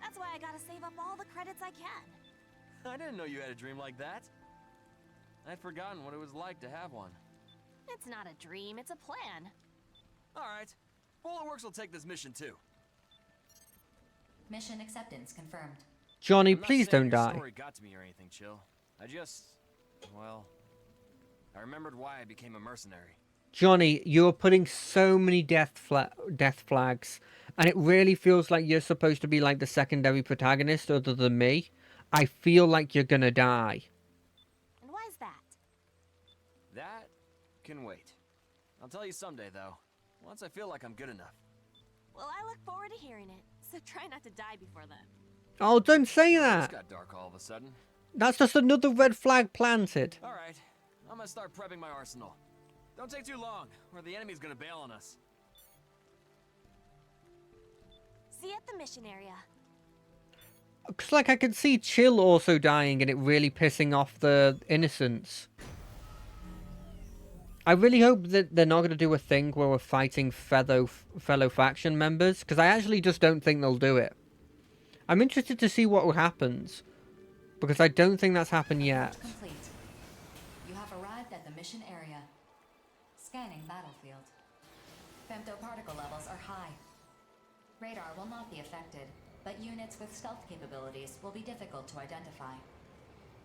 That's why I gotta save up all the credits I can. I didn't know you had a dream like that. I'd forgotten what it was like to have one. It's not a dream, it's a plan. Alright, Bulletworks will take this mission too. Mission acceptance confirmed. Johnny, I'm not please saying don't your die. story got to me or anything, Chill. I remembered why I became a mercenary. Johnny, you're putting so many death flags, and it really feels like you're supposed to be like the secondary protagonist other than me. I feel like you're gonna die. And why is that? That can wait. I'll tell you someday, though. Once I feel like I'm good enough. Well, I look forward to hearing it, so try not to die before then. Oh, don't say It's that. got dark all of a sudden. That's just another red flag planted. Alright, I'm gonna start prepping my arsenal. Don't take too long, or the enemy's gonna bail on us. See you at the mission area. Because, like, I could see Chill also dying and it really pissing off the innocents. I really hope that they're not going to do a thing where we're fighting fellow faction members, because I actually just don't think they'll do it. I'm interested to see what happens, because I don't think that's happened yet. Complete. You have arrived at the mission area. Scanning battlefield. Femtoparticle levels are high. Radar will not be affected, but units with stealth capabilities will be difficult to identify.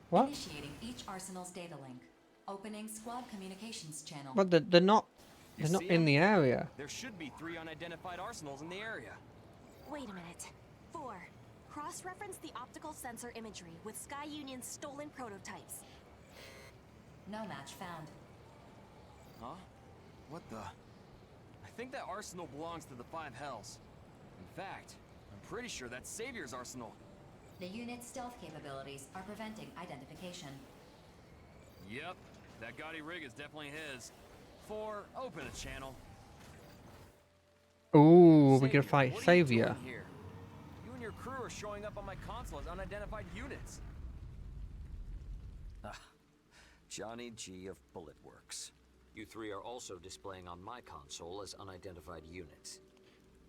What? Initiating each arsenal's data link. Opening squad communications channel. But they're not see in 'em? the area. There should be 3 unidentified arsenals in the area. Wait a minute. 4. Cross-reference the optical sensor imagery with Sky Union's stolen prototypes. No match found. Huh? What the? I think that arsenal belongs to the Five Hells. In fact, I'm pretty sure that's Savior's arsenal. The unit's stealth capabilities are preventing identification. Yep, that gaudy rig is definitely his. 4, open a channel. Ooh, we Savior, can fight what are you Savior. doing here? You and your crew are showing up on my console as unidentified units. Johnny G of Bullet Works. You 3 are also displaying on my console as unidentified units.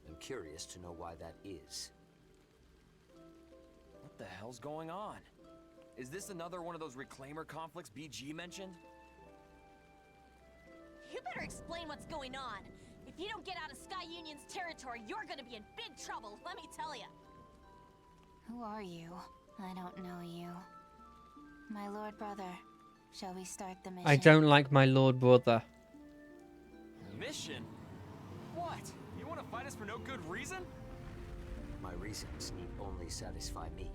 I'm curious to know why that is. What the hell's going on? Is this another one of those Reclaimer conflicts BG mentioned? You better explain what's going on. If you don't get out of Sky Union's territory, you're gonna be in big trouble, let me tell you. Who are you? I don't know you. My lord brother, shall we start the mission? I don't like my lord brother. Mission? What? You want to fight us for no good reason? My reasons need only satisfy me.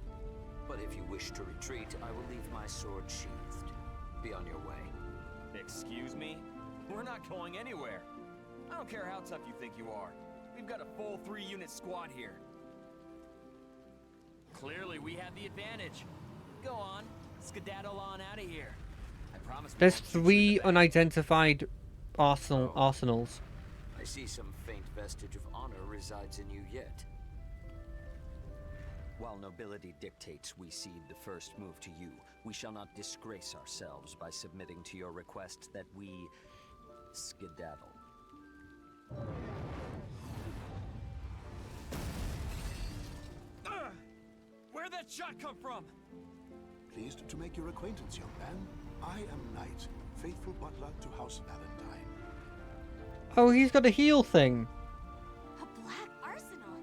But if you wish to retreat, I will leave my sword sheathed. Be on your way. Excuse me? We're not going anywhere. I don't care how tough you think you are. We've got a full 3-unit squad here. Clearly, we have the advantage. Go on, skedaddle on out of here. I promise. There's 3 unidentified arsenals. I see some faint vestige of honor resides in you yet. While nobility dictates we cede the first move to you, we shall not disgrace ourselves by submitting to your request that we skedaddle. Where'd that shot come from? Pleased to make your acquaintance, young man. I am Knight, faithful butler to House Valentine. Oh, he's got a heal thing. A black arsenal?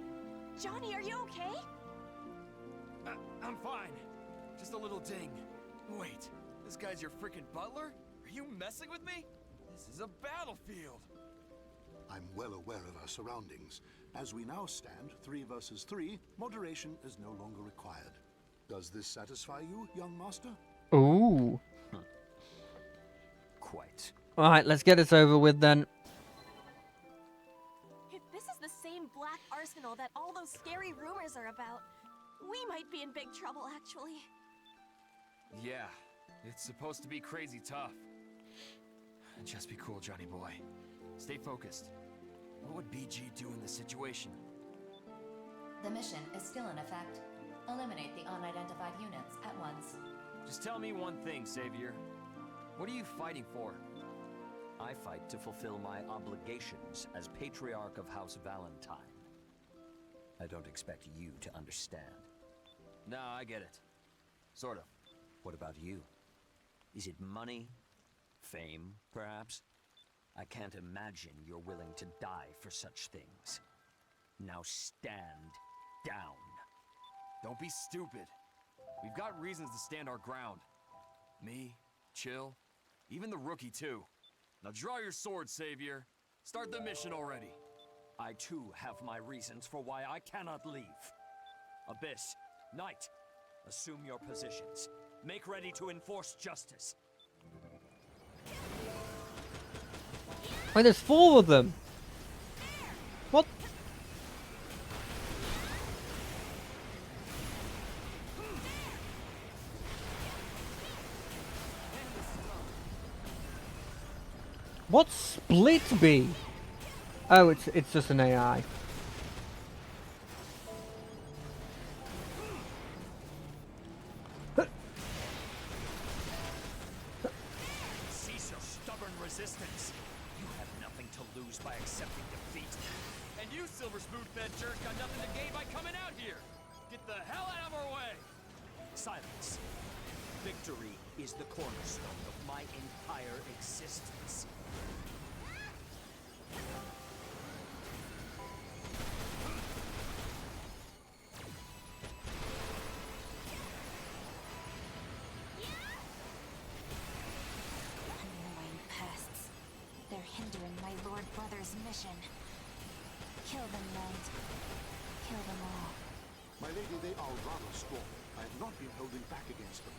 Johnny, are you okay? I'm fine. Just a little ding. Wait, this guy's your freaking butler? Are you messing with me? This is a battlefield. I'm well aware of our surroundings. As we now stand, 3 versus 3, moderation is no longer required. Does this satisfy you, young master? Ooh. Quite. Alright, let's get this over with then. If this is the same black arsenal that all those scary rumors are about, we might be in big trouble, actually. Yeah, it's supposed to be crazy tough. Just be cool, Johnny boy. Stay focused. What would BG do in this situation? The mission is still in effect. Eliminate the unidentified units at once. Just tell me one thing, Savior. What are you fighting for? I fight to fulfill my obligations as Patriarch of House Valentine. I don't expect you to understand. No, I get it. Sort of. What about you? Is it money? Fame, perhaps? I can't imagine you're willing to die for such things. Now stand down. Don't be stupid. We've got reasons to stand our ground. Me, Chill, even the rookie too. Now draw your sword, Savior. Start the mission already. I too have my reasons for why I cannot leave. Abyss, Knight, assume your positions. Make ready to enforce justice. Wait, there's 4 of them. What? What's Split be? Oh, it's just an AI. Cease your stubborn resistance. You have nothing to lose by accepting defeat. And you, silver spoon-fed jerk, got nothing to gain by coming out here. Get the hell out of our way! Silence. Victory is the cornerstone of my entire existence. Annoying pests. They're hindering my Lord Brother's mission. Kill them, Knight. Kill them all. My lady, they are rather strong. I have not been holding back against them.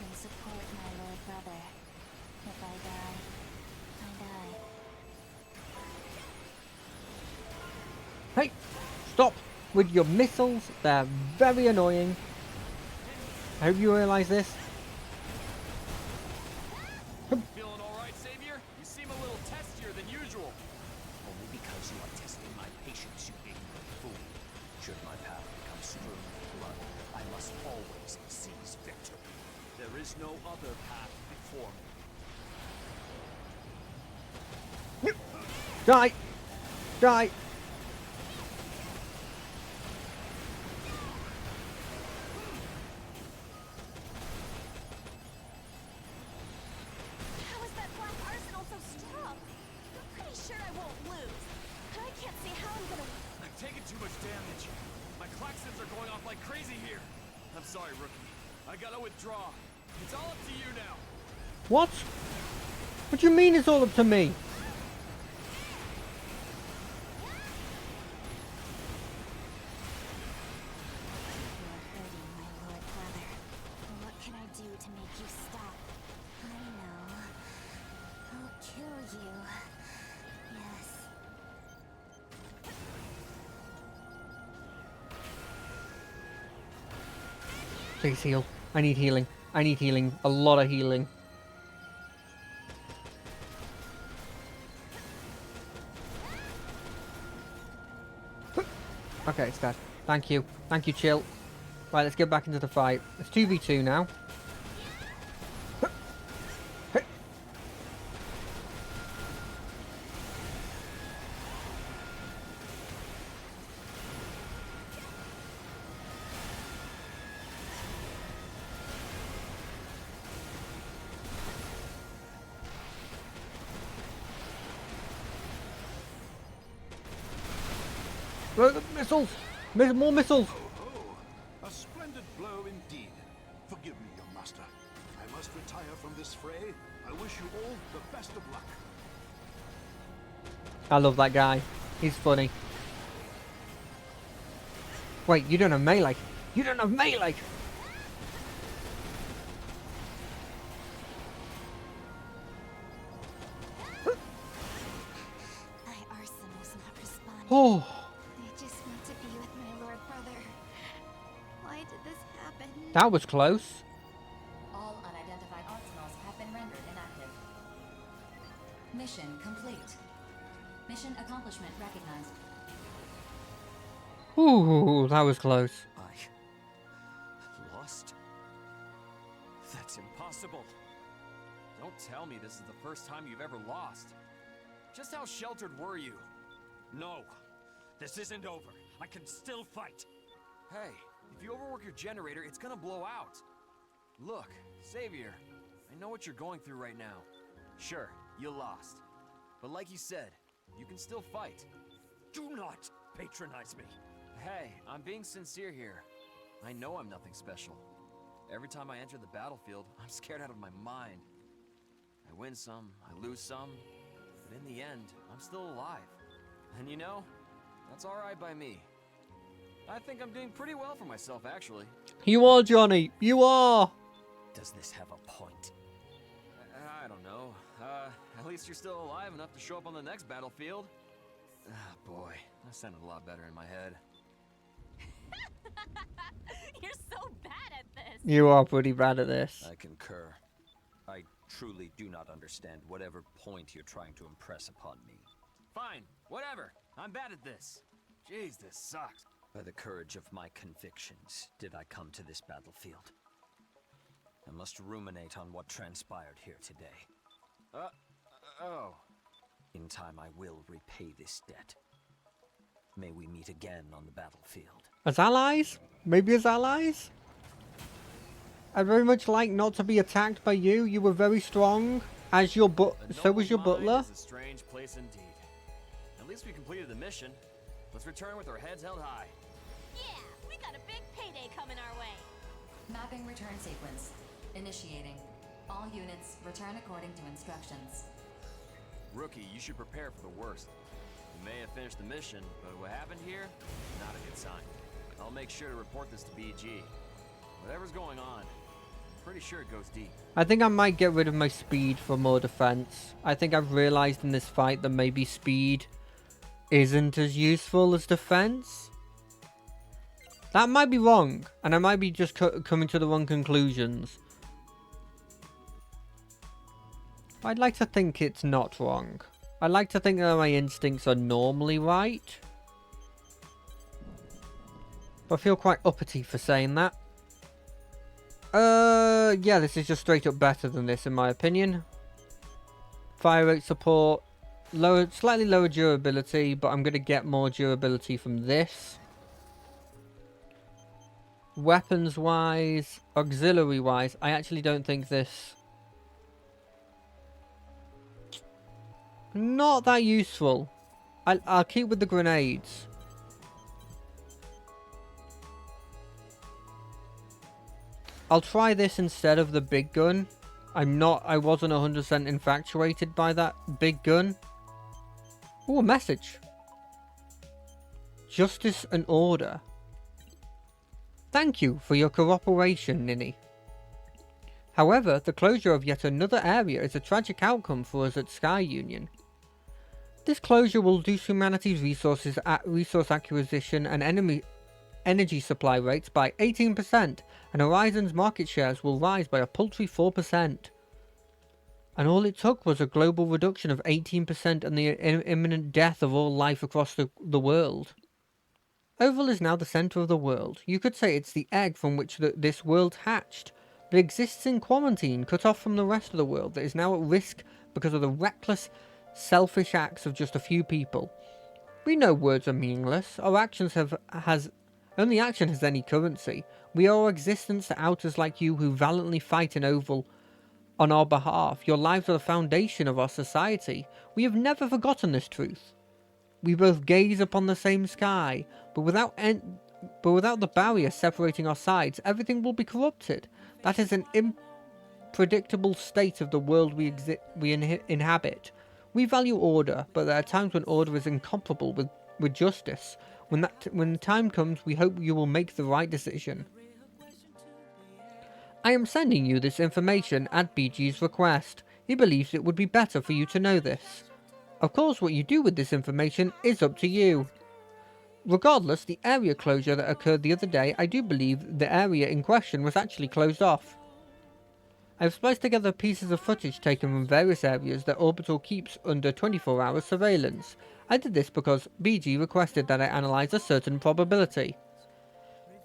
Then support my Lord Brother. If I die, I die. Hey, stop with your missiles. They're very annoying. I hope you realize this. Feeling alright, Savior? You seem a little testier than usual. Only because you are testing my patience, you ignorant fool. Should my path become strewn with blood, I must always seize victory. There is no other path before me. Die! Die! How is that black arsenal so strong? I'm pretty sure I won't lose. I can't see how I'm gonna... I'm taking too much damage. My klaxons are going off like crazy here. I'm sorry, rookie. I gotta withdraw. It's all up to you now. What? What do you mean it's all up to me? You're hurting my Lord Brother. What can I do to make you stop? I know. I'll kill you. Yes. Please heal. I need healing. I need healing. A lot of healing. Okay, it's dead. Thank you. Thank you, chill. Right, let's get back into the fight. It's 2v2 now. Missiles! More missiles! A splendid blow indeed. Forgive me, young master. I must retire from this fray. I wish you all the best of luck. I love that guy. He's funny. Wait, you don't have melee. You don't have melee! My arsenal's not responding. Oh! I just want to be with my Lord Brother. Why did this happen? That was close. All unidentified arsenals have been rendered inactive. Mission complete. Mission accomplishment recognized. Ooh, that was close. I lost? That's impossible. Don't tell me this is the first time you've ever lost. Just how sheltered were you? No, this isn't over. I can still fight. Hey, if you overwork your generator, it's gonna blow out. Look, Savior, I know what you're going through right now. Sure, you lost. But like you said, you can still fight. Do not patronize me. Hey, I'm being sincere here. I know I'm nothing special. Every time I enter the battlefield, I'm scared out of my mind. I win some, I lose some, but in the end, I'm still alive. And you know, that's alright by me. I think I'm doing pretty well for myself, actually. You are, Johnny. You are. Does this have a point? I don't know. At least you're still alive enough to show up on the next battlefield. Ah, boy, that sounded a lot better in my head. You're so bad at this. You are pretty bad at this. I concur. I truly do not understand whatever point you're trying to impress upon me. Fine, whatever. I'm bad at this. Jeez, this sucks. By the courage of my convictions, did I come to this battlefield. I must ruminate on what transpired here today. Oh. In time, I will repay this debt. May we meet again on the battlefield. As allies? Maybe as allies? I'd very much like not to be attacked by you. You were very strong. As your so was your butler. Is a strange place indeed. At least we completed the mission. Let's return with our heads held high. Yeah, we got a big payday coming our way. Mapping return sequence. Initiating. All units return according to instructions. Rookie, you should prepare for the worst. We may have finished the mission, but what happened here? Not a good sign. I'll make sure to report this to BG. Whatever's going on, pretty sure it goes deep. I think I might get rid of my speed for more defense. I think I've realized in this fight that maybe speed isn't as useful as defense. That might be wrong, and I might be just coming to the wrong conclusions. I'd like to think it's not wrong. I'd like to think that my instincts are normally right. But I feel quite uppity for saying that. Yeah, this is just straight up better than this in my opinion. Fire rate support, slightly lower durability, but I'm going to get more durability from this. Weapons wise, auxiliary wise, I actually don't think this... Not that useful. I'll keep with the grenades. I'll try this instead of the big gun. I wasn't 100% infatuated by that big gun. Ooh, a message. Justice and order. Thank you for your cooperation, Ninny. However, the closure of yet another area is a tragic outcome for us at Sky Union. This closure will reduce humanity's resource acquisition and energy supply rates by 18%, and Horizon's market shares will rise by a paltry 4%. And all it took was a global reduction of 18% and the imminent death of all life across the world. Oval is now the centre of the world. You could say it's the egg from which this world hatched, but exists in quarantine, cut off from the rest of the world that is now at risk because of the reckless, selfish acts of just a few people. We know words are meaningless. Our actions only action has any currency. We owe our existence to outers like you who valiantly fight in Oval on our behalf. Your lives are the foundation of our society. We have never forgotten this truth. We both gaze upon the same sky, but without the barrier separating our sides, everything will be corrupted. That is an unpredictable state of the world we inhabit. We value order, but there are times when order is incomparable with justice. When the time comes, we hope you will make the right decision. I am sending you this information at BG's request. He believes it would be better for you to know this. Of course, what you do with this information is up to you. Regardless, the area closure that occurred the other day, I do believe the area in question was actually closed off. I have spliced together pieces of footage taken from various areas that Orbital keeps under 24-hour surveillance. I did this because BG requested that I analyse a certain probability.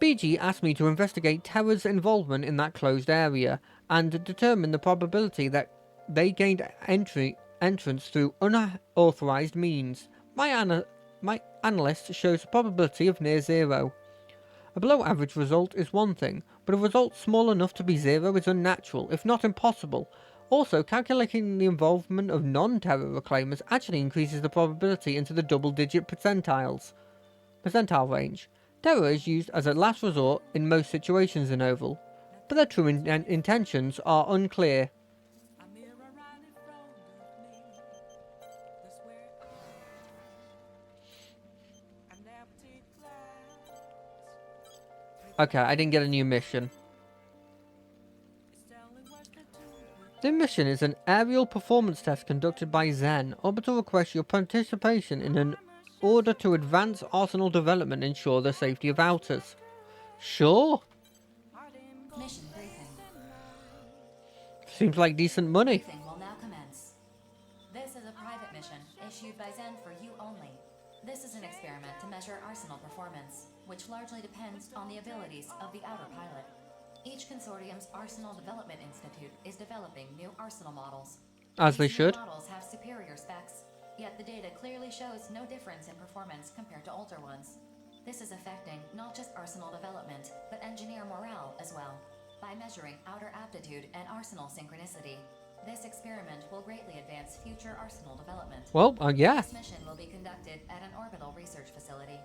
BG asked me to investigate Terra's involvement in that closed area, and determine the probability that they gained entrance through unauthorised means. My analyst shows a probability of near zero. A below average result is one thing, but a result small enough to be zero is unnatural, if not impossible. Also, calculating the involvement of non-Terra reclaimers actually increases the probability into the double-digit percentile range. Terra is used as a last resort in most situations in Oval, but their true intentions are unclear. Okay, I didn't get a new mission. The mission is an aerial performance test conducted by Zen. Orbital requests your participation in order to advance arsenal development and ensure the safety of outers. Sure. Mission briefing. Seems like decent money. Briefing will now commence. This is a private mission issued by Zen for you only. This is an experiment to measure arsenal performance, which largely depends on the abilities of the outer pilot. Each consortium's Arsenal Development Institute is developing new arsenal models. As they These new should. Models have superior specs, Yet the data clearly shows no difference in performance compared to older ones. This is affecting not just arsenal development, but engineer morale as well. By measuring outer aptitude and arsenal synchronicity, this experiment will greatly advance future arsenal development. Well, yeah. This mission will be conducted at an orbital research facility.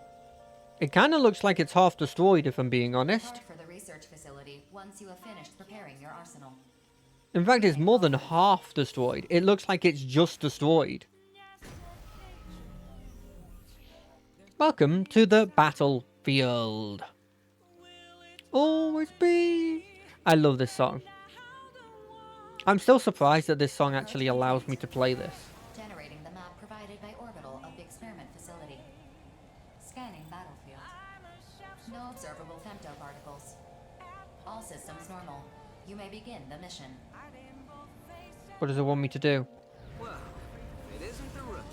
It kind of looks like it's half destroyed, if I'm being honest. Depart for the research facility once you have finished preparing your arsenal. In fact, it's more than half destroyed. It looks like it's just destroyed. Welcome to the battlefield. Always be. I love this song. I'm still surprised that this song actually allows me to play this. Generating the map provided by Orbital of the experiment facility. Scanning battlefield. No observable femtoparticles. All systems normal. You may begin the mission. What does it want me to do? Well, it isn't the rookie.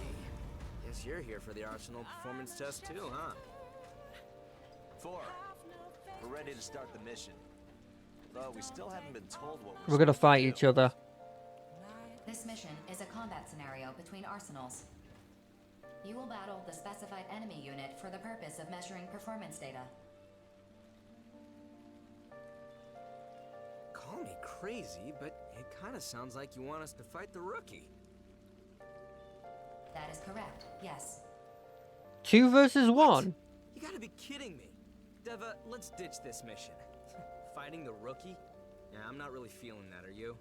Guess you're here for the Arsenal performance test too, huh? 4. We're ready to start the mission. Though we still haven't been told what We're gonna fight each other. This mission is a combat scenario between arsenals. You will battle the specified enemy unit for the purpose of measuring performance data. Call me crazy, but it kind of sounds like you want us to fight the rookie. That is correct, yes. 2 versus 1. You gotta be kidding me. Deva, let's ditch this mission. Fighting the rookie? Yeah, I'm not really feeling that, are you?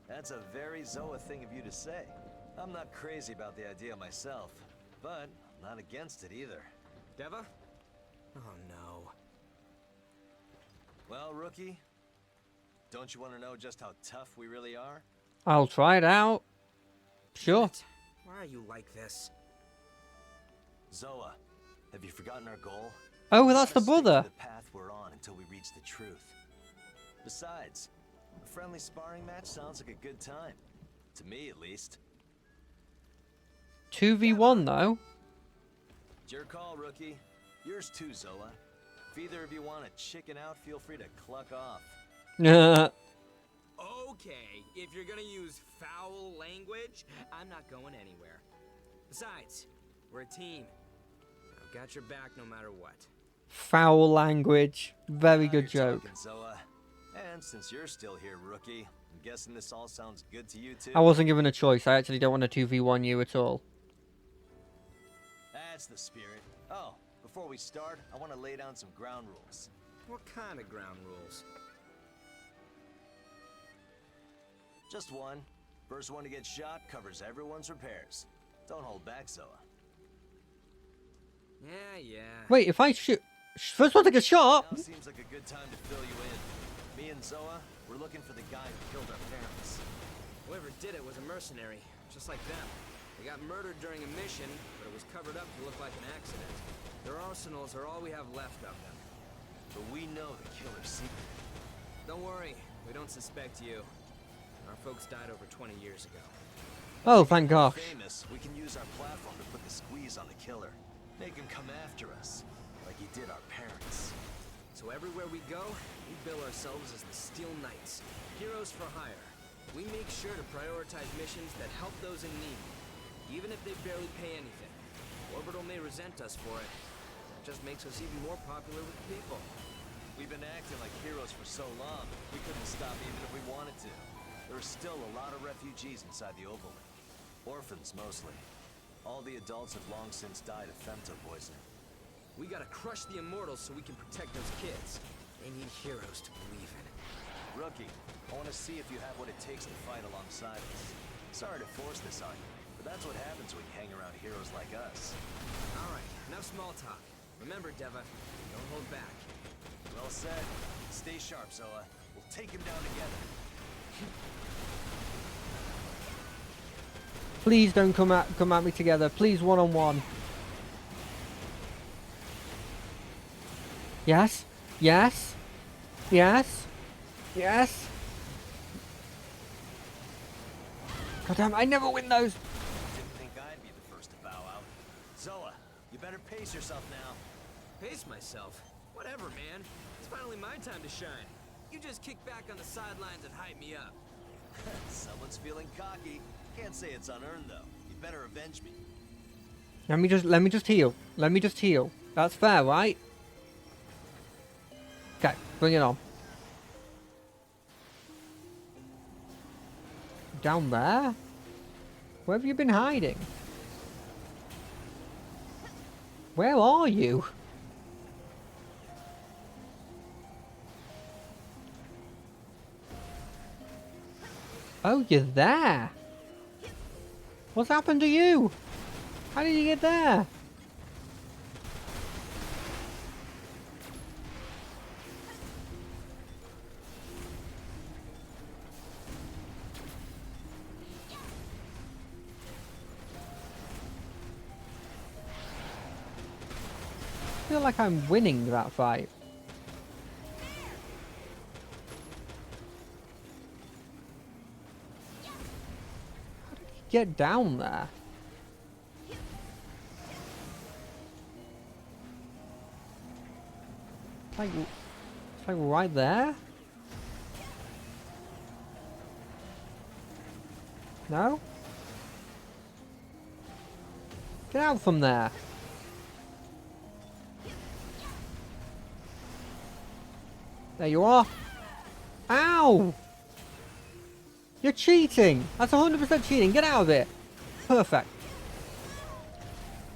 That's a very Zoa thing of you to say. I'm not crazy about the idea myself, but I'm not against it either. Deva? Oh no. Well, rookie, don't you want to know just how tough we really are? I'll try it out. Sure. Why are you like this? Zoa, have you forgotten our goal? Oh, well, that's the Stick to brother. the path we're on until we reach the truth. Besides, a friendly sparring match sounds like a good time. To me, at least. 2v1 though. It's your call, rookie. Yours too, Zoa. If either of you want to chicken out, feel free to cluck off. Okay, if you're gonna use foul language, I'm not going anywhere. Besides, we're a team. I've got your back no matter what. Foul language. Very good joke. Talking, Zoa. And since you're still here, rookie, I'm guessing this all sounds good to you too? I wasn't given a choice. I actually don't want to 2v1 you at all. That's the spirit. Oh, before we start, I want to lay down some ground rules. What kind of ground rules? Just one. First one to get shot covers everyone's repairs. Don't hold back, Zoa. Yeah. Wait, if I shoot... First one to get shot? Now seems like a good time to fill you in. Me and Zoa, we're looking for the guy who killed our parents. Whoever did it was a mercenary, just like them. They got murdered during a mission, but it was covered up to look like an accident. Their arsenals are all we have left of them. But we know the killer's secret. Don't worry, we don't suspect you. Our folks died over 20 years ago. Oh, thank gosh. Famous, we can use our platform to put the squeeze on the killer. Make him come after us, like he did our parents. So everywhere we go, we bill ourselves as the Steel Knights, heroes for hire. We make sure to prioritize missions that help those in need, even if they barely pay anything. Orbital may resent us for it. That just makes us even more popular with people. We've been acting like heroes for so long, we couldn't stop even if we wanted to. There are still a lot of refugees inside the Oval. Orphans, mostly. All the adults have long since died of femto poisoning. We gotta crush the Immortals so we can protect those kids. They need heroes to believe in. Rookie, I want to see if you have what it takes to fight alongside us. Sorry to force this on you, but that's what happens when you hang around heroes like us. Alright, enough small talk. Remember, Deva, don't hold back. Well said. Stay sharp, Zoa. We'll take him down together. Please don't come at me together. Please, one-on-one. Yes. Yes. Yes. Yes. God damn, I never win those. Didn't think I'd be the first to bow out. Zoa, you better pace yourself now. Pace myself? Whatever, man. It's finally my time to shine. You just kick back on the sidelines and hype me up. Someone's feeling cocky. Can't say it's unearned, though. You You better avenge me. Let me just heal. Let me just heal. That's fair, right? Okay, bring it on. Down there? Where have you been hiding? Where are you? Oh, you're there. What's happened to you? How did you get there? I feel like I'm winning that fight. How did he get down there? It's like right there? No? Get out from there. There you are. Ow! You're cheating. That's 100% cheating. Get out of it. Perfect.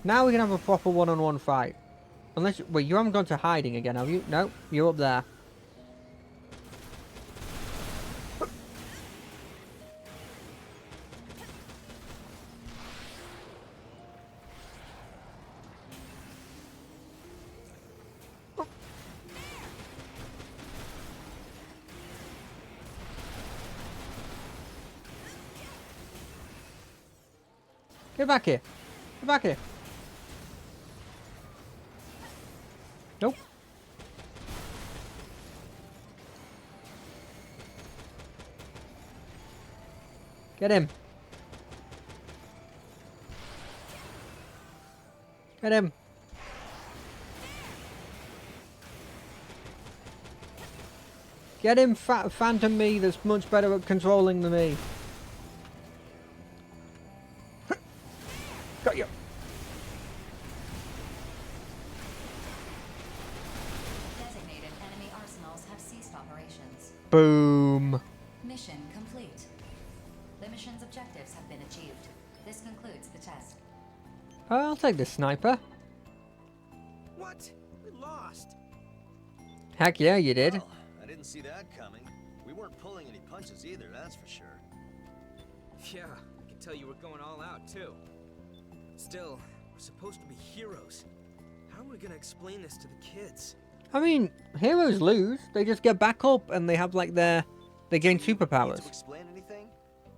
Now we can have a proper one-on-one fight. Unless, wait, you haven't gone to hiding again, have you? No, you're up there. Get back here. Get back here. Nope. Get him. Get him. Get him, Phantom me, that's much better at controlling than me. Got you. Designated enemy arsenals have ceased operations. Boom. Mission complete. The mission's objectives have been achieved. This concludes the test. I'll take the sniper. What? We lost. Heck yeah, you did. Well, I didn't see that coming. We weren't pulling any punches either, that's for sure. Yeah, I can tell you were going all out, too. Still, we're supposed to be heroes. How are we gonna explain this to the kids? I mean, heroes lose. They just get back up and they have like they gain Need to superpowers. explain anything?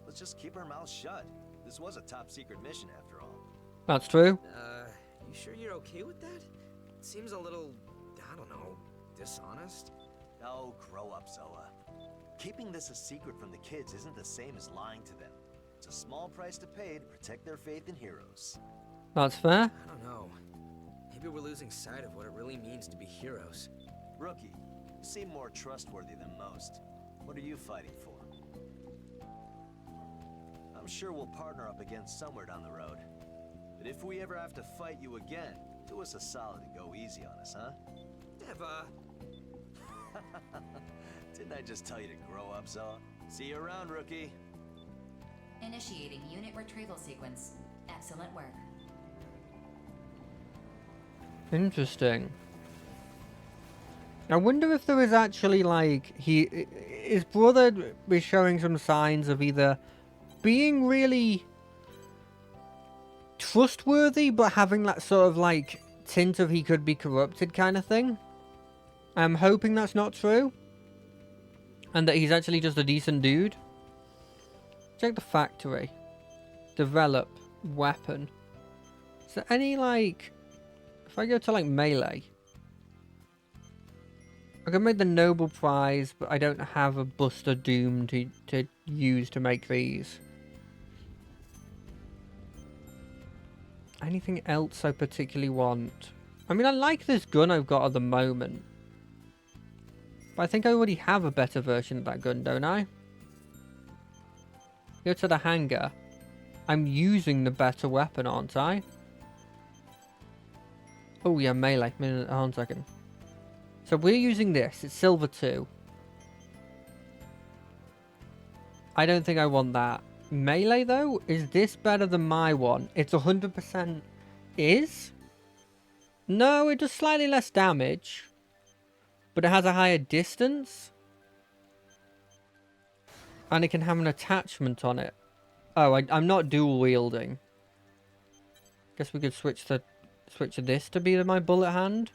Let's just keep our mouths shut. This was a top secret mission after all. That's true. You sure you're okay with that? It seems a little, I don't know, dishonest. Oh, grow up, Zoa. Keeping this a secret from the kids isn't the same as lying to them. It's a small price to pay to protect their faith in heroes. That's fair. I don't know. Maybe we're losing sight of what it really means to be heroes. Rookie, you seem more trustworthy than most. What are you fighting for? I'm sure we'll partner up again somewhere down the road. But if we ever have to fight you again, do us a solid and go easy on us, huh? Eva! Didn't I just tell you to grow up, Zoa? See you around, Rookie. Initiating unit retrieval sequence. Excellent work. Interesting. I wonder if there is actually like his brother is showing some signs of either being really trustworthy but having that sort of like tint of he could be corrupted kind of thing. I'm hoping that's not true. And that he's actually just a decent dude. Check the factory. Develop. Weapon. Is there any like... If I go to like melee... I can make the Nobel Prize, but I don't have a Buster Doom to use to make these. Anything else I particularly want? I mean, I like this gun I've got at the moment. But I think I already have a better version of that gun, don't I? Go to the hangar. I'm using the better weapon, aren't I? Oh yeah, melee. Hold on a second. So we're using this. It's silver 2. I don't think I want that. Melee though? Is this better than my one? It's 100% is? No, it does slightly less damage. But it has a higher distance. And it can have an attachment on it. Oh, I'm not dual wielding. Guess we could switch this to be my bullet hand.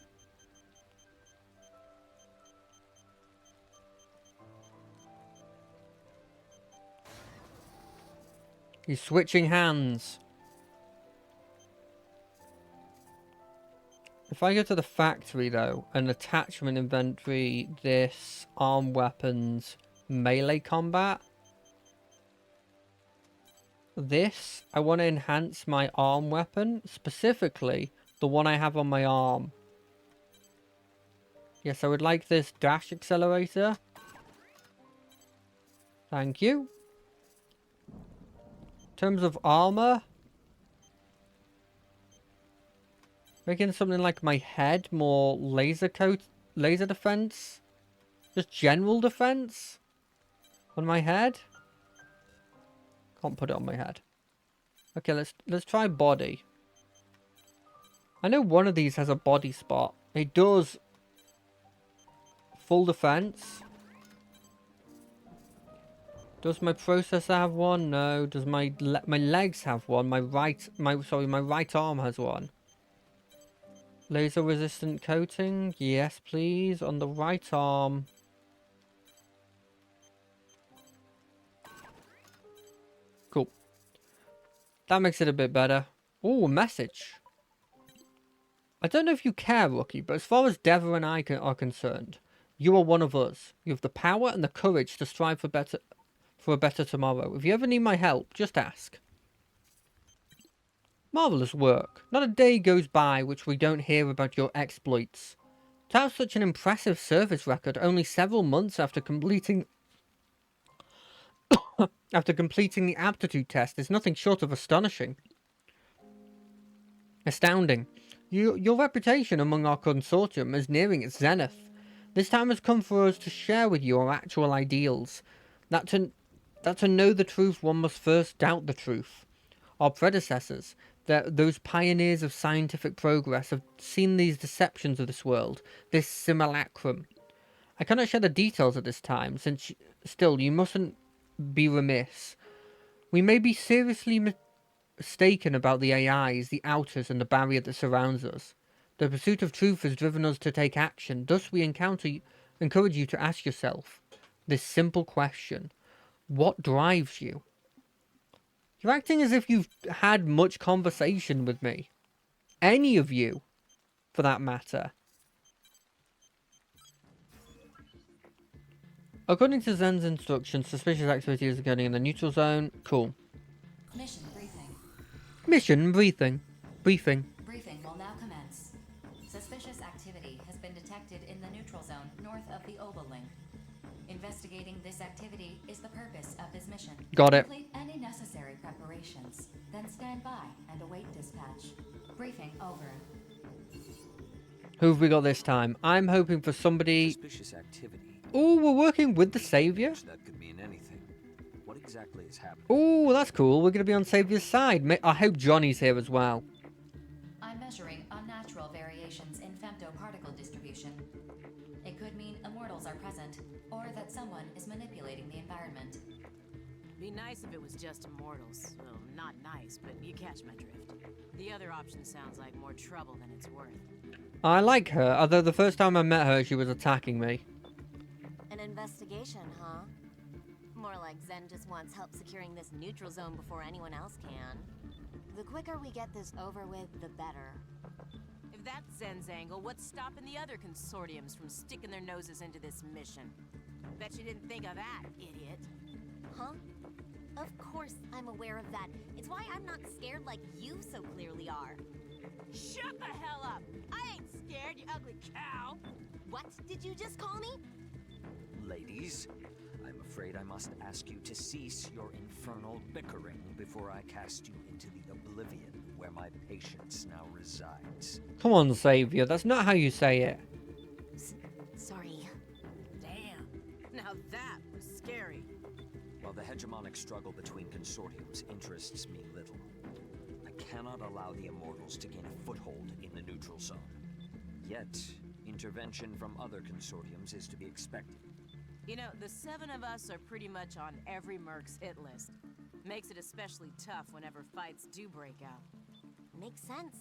He's switching hands. If I go to the factory though, an attachment inventory, this, arm weapons, melee combat. This, I want to enhance my arm weapon, specifically the one I have on my arm. Yes, I would like this dash accelerator. Thank you. In terms of armor, making something like my head more laser defense, just general defense on my head. Can't put it on my head. Okay, let's try body. I know one of these has a body spot. It does full defense. Does my processor have one? No. Does my legs have one? My right arm has one. Laser resistant coating? Yes, please. On the right arm. Cool. That makes it a bit better. Ooh, a message. I don't know if you care, Rookie, but as far as Deva and I are concerned, you are one of us. You have the power and the courage to strive for a better tomorrow. If you ever need my help, just ask. Marvelous work. Not a day goes by which we don't hear about your exploits. To have such an impressive service record only several months after completing the aptitude test is nothing short of astonishing. Astounding. Your reputation among our consortium is nearing its zenith. This time has come for us to share with you our actual ideals. That to know the truth, one must first doubt the truth. Our predecessors, those pioneers of scientific progress, have seen these deceptions of this world, this simulacrum. I cannot share the details at this time, since still you mustn't be remiss. We may be seriously mistaken about the AIs, the outers, and the barrier that surrounds us. The pursuit of truth has driven us to take action. Thus we encourage you to ask yourself this simple question. What drives you? You're acting as if you've had much conversation with me. Any of you, for that matter. According to Zen's instructions, suspicious activity is occurring in the neutral zone. Cool. Mission briefing. Mission briefing. Briefing will now commence. Suspicious activity has been detected in the neutral zone north of the Obolink. Investigating this activity is the purpose of this mission. Got it. Complete any necessary preparations, then stand by and await dispatch. Briefing over. Who have we got this time? I'm hoping for somebody... Suspicious activity. Oh, we're working with the Savior? That could mean anything. What exactly is happening? Oh, that's cool. We're going to be on Savior's side. I hope Johnny's here as well. I'm measuring unnatural variations in femtoparticle distribution. It could mean immortals are present, or that someone is manipulating the environment. Be nice if it was just immortals. Well, not nice, but you catch my drift. The other option sounds like more trouble than it's worth. I like her, although the first time I met her, she was attacking me. An investigation, huh? More like Zen just wants help securing this neutral zone before anyone else can. The quicker we get this over with, the better. If that's Zen's angle, what's stopping the other consortiums from sticking their noses into this mission? Bet you didn't think of that, idiot. Huh? Of course I'm aware of that. It's why I'm not scared like you so clearly are. Shut the hell up! I ain't scared, you ugly cow! What did you just call me? Ladies, I'm afraid I must ask you to cease your infernal bickering before I cast you into the oblivion where my patience now resides. Come on, Savior. That's not how you say it. Sorry. Damn. Now that was scary. While the hegemonic struggle between consortiums interests me little, I cannot allow the Immortals to gain a foothold in the neutral zone. Yet, intervention from other consortiums is to be expected. You know, the 7 of us are pretty much on every Merc's hit list. Makes it especially tough whenever fights do break out. Makes sense.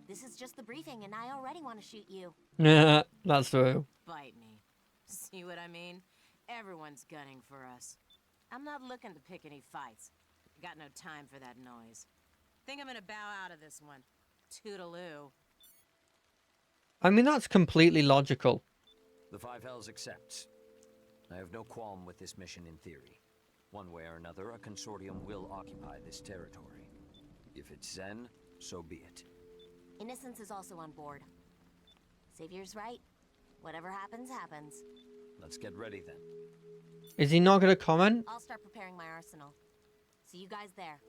This is just the briefing, and I already want to shoot you. Yeah, that's true. Bite me. See what I mean? Everyone's gunning for us. I'm not looking to pick any fights. Got no time for that noise. Think I'm gonna bow out of this one. Toodaloo. I mean, that's completely logical. The Five Hells accepts. I have no qualm with this mission in theory. One way or another, a consortium will occupy this territory. If it's Zen, so be it. Innocence is also on board. Savior's right. Whatever happens, happens. Let's get ready then. Is he not going to comment? I'll start preparing my arsenal. See you guys there.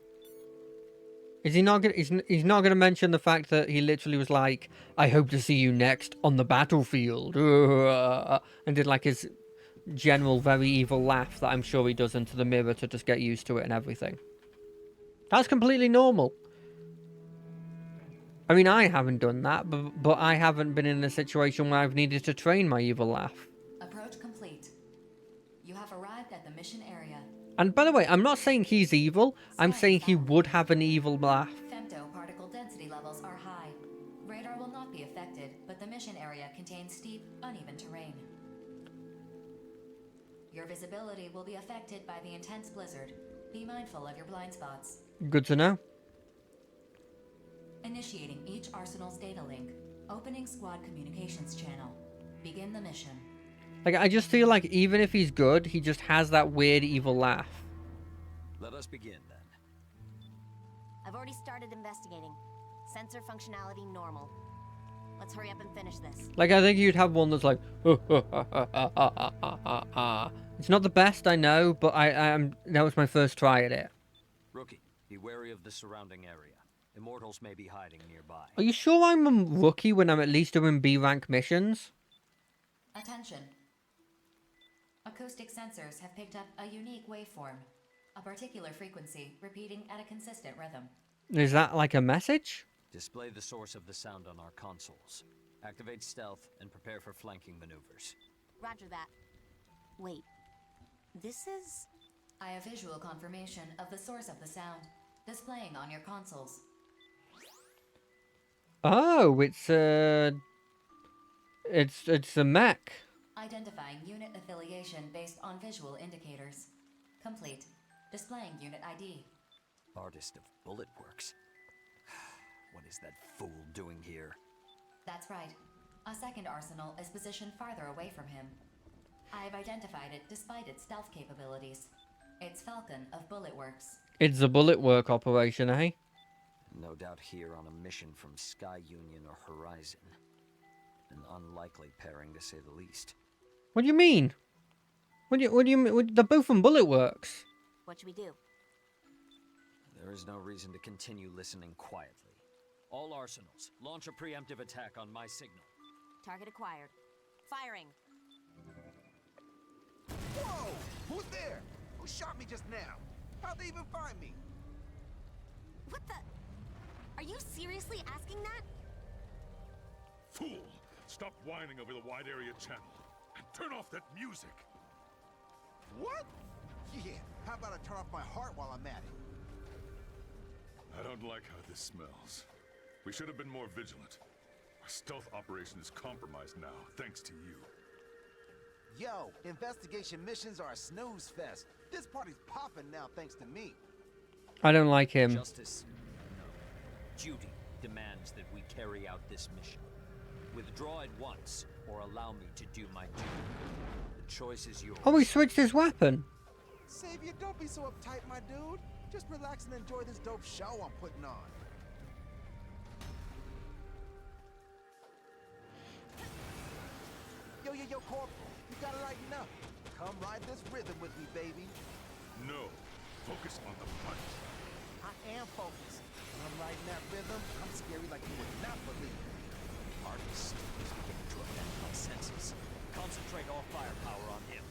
Is he not going? He's not going to mention the fact that he literally was like, "I hope to see you next on the battlefield," and did like his general very evil laugh that I'm sure he does into the mirror to just get used to it and everything. That's completely normal. I mean, I haven't done that, but I haven't been in a situation where I've needed to train my evil laugh. Approach complete. You have arrived at the mission area. And by the way, I'm not saying he's evil. I'm saying he would have an evil laugh. Femto particle density levels are high. Radar will not be affected, but the mission area contains steep, uneven terrain. Your visibility will be affected by the intense blizzard. Be mindful of your blind spots. Good to know. Initiating each arsenal's data link. Opening squad communications channel. Begin the mission. Like, I just feel like even if he's good, he just has that weird evil laugh. Let us begin then. I've already started investigating. Sensor functionality normal. Let's hurry up and finish this. Like, I think you'd have one that's like, It's not the best, I know, but that was my first try at it. Rookie, be wary of the surrounding area. Immortals may be hiding nearby. Are you sure I'm a rookie when I'm at least doing B-rank missions? Attention. Acoustic sensors have picked up a unique waveform. A particular frequency repeating at a consistent rhythm. Is that like a message? Display the source of the sound on our consoles. Activate stealth and prepare for flanking maneuvers. Roger that. Wait. This is... I have visual confirmation of the source of the sound, displaying on your consoles. Oh, it's a mech. Identifying unit affiliation based on visual indicators. Complete. Displaying unit ID. Artist of Bullet Works. What is that fool doing here? That's right. A second arsenal is positioned farther away from him. I have identified it despite its stealth capabilities. It's Falcon of Bullet Works. It's a bullet work operation, eh? No doubt here on a mission from Sky Union or Horizon. An unlikely pairing, to say the least. What do you mean? What do you mean? They're both from Bullet Works. What should we do? There is no reason to continue listening quietly. All arsenals, launch a preemptive attack on my signal. Target acquired. Firing. Whoa! Who's there? Who shot me just now? How'd they even find me? What the... Are you seriously asking that? Fool! Stop whining over the wide area channel and turn off that music! What? Yeah, how about I turn off my heart while I'm at it? I don't like how this smells. We should have been more vigilant. Our stealth operation is compromised now, thanks to you. Yo, investigation missions are a snooze fest. This party's popping now thanks to me. I don't like him. Justice? No. Duty demands that we carry out this mission. Withdraw at once, or allow me to do my duty. The choice is yours. Oh, he switched his weapon. Savior, don't be so uptight, my dude. Just relax and enjoy this dope show I'm putting on. Yo, Corporal, you gotta lighten up. Come ride this rhythm with me, baby. No. Focus on the punch. I am focused. When I'm riding that rhythm, I'm scary like you would not believe. Artist is beginning to offend my senses. Concentrate all firepower on him.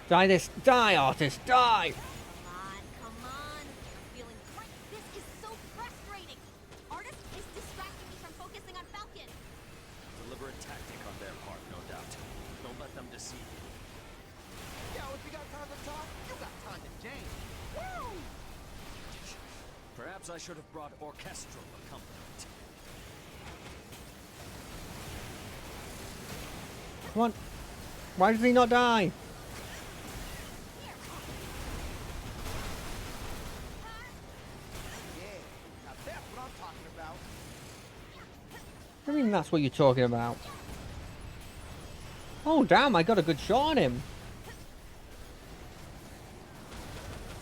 Die this. Die, Artist. Die! Come on. I'm feeling right. This is so frustrating. Artist is distracting me from focusing on Falcon. Deliberate tactic on their part, no doubt. Don't let them deceive you. Yo, if you got time to talk, you got time to jam. Woo! Perhaps I should have brought orchestral accompaniment. Come on. Why does he not die? Now that's what I'm talking about. I mean, that's what you're talking about. Oh, damn, I got a good shot on him.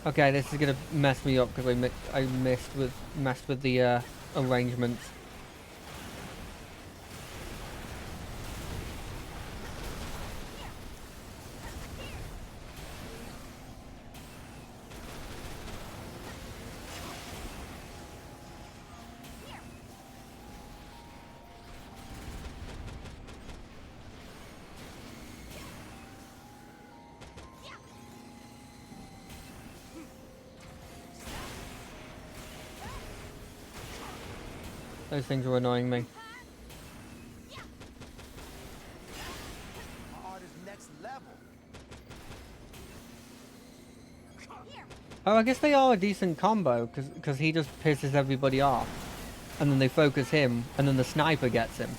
Okay, this is gonna mess me up because I messed with the arrangements. Those things were annoying me. Art is next level. Oh, I guess they are a decent combo because he just pisses everybody off, and then they focus him, and then the sniper gets him.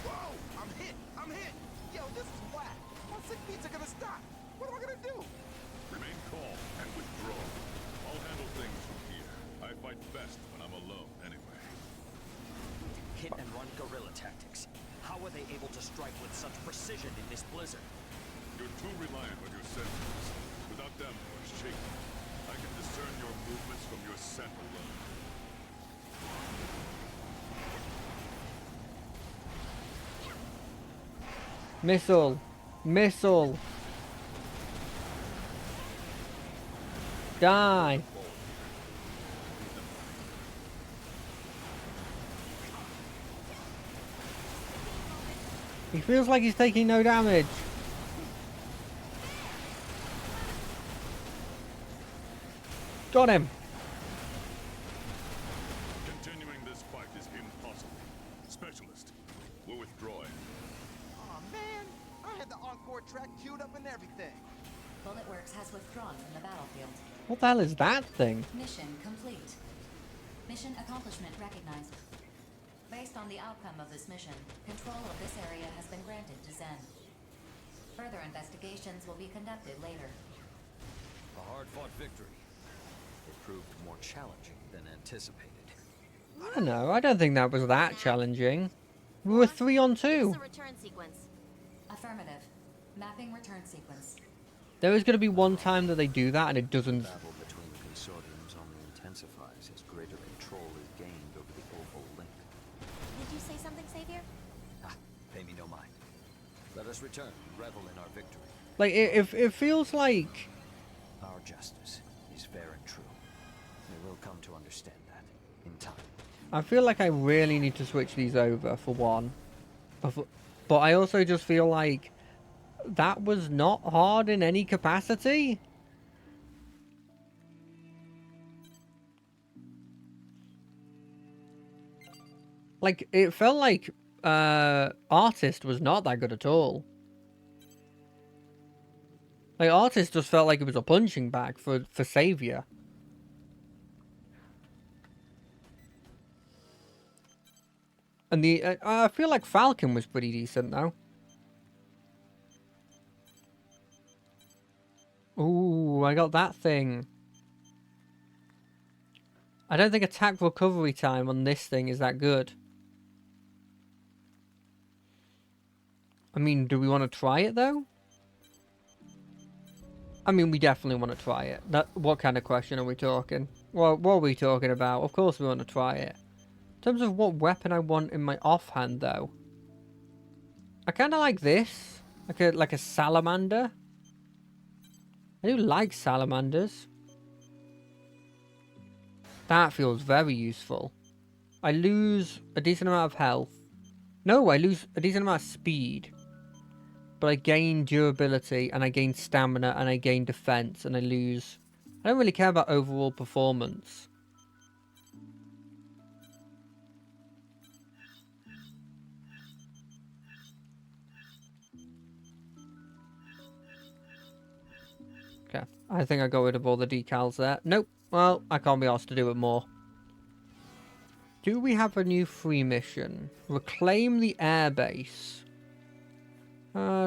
Whoa! I'm hit! I'm hit! Yo, this is whack! My sick beats are gonna stop! What am I gonna do? Remain calm and withdraw. I'll handle things from here. I fight best when I'm alone, anyway. Hit and run guerrilla tactics. How are they able to strike with such precision in this blizzard? You're too reliant on your senses. Without them, you're shaky. I can discern your movements from your scent alone. Missile! Missile! Die! He feels like he's taking no damage. Got him! Continuing this fight is impossible. Specialist, we're withdrawing. Aw, man! I had the encore track queued up and everything. Bulletworks has withdrawn from the battlefield. What the hell is that thing? Mission complete. Mission accomplishment recognized. Based on the outcome of this mission, control of this area has been granted to Zen. Further investigations will be conducted later. A hard-fought victory. It proved more challenging than anticipated. I don't know, I don't think that was that challenging. We were 3 on 2. Here's the return sequence. Affirmative. Mapping return sequence. There is going to be one time that they do that and it doesn't. Battle between consortiums only intensifies as greater control is gained over the Opal Link. Did you say something, Savior? Ah, pay me no mind. Let us return and revel in our victory. Like, it feels like... Our justice is fair and true. We will come to understand that in time. I feel like I really need to switch these over, for one. But I also just feel like that was not hard in any capacity. Like, it felt like Artist was not that good at all. Like, Artist just felt like it was a punching bag for Savior. And I feel like Falcon was pretty decent, though. Ooh, I got that thing. I don't think attack recovery time on this thing is that good. I mean, do we want to try it, though? I mean, we definitely want to try it. What kind of question are we talking? Well, what are we talking about? Of course we want to try it. In terms of what weapon I want in my offhand, though, I kind of like this. Like a salamander. I do like salamanders. That feels very useful. I lose a decent amount of health. No, I lose a decent amount of speed. But I gain durability, and I gain stamina, and I gain defense, and I lose... I don't really care about overall performance. Okay, I think I got rid of all the decals there. Nope. Well, I can't be asked to do it more. Do we have a new free mission? Reclaim the airbase.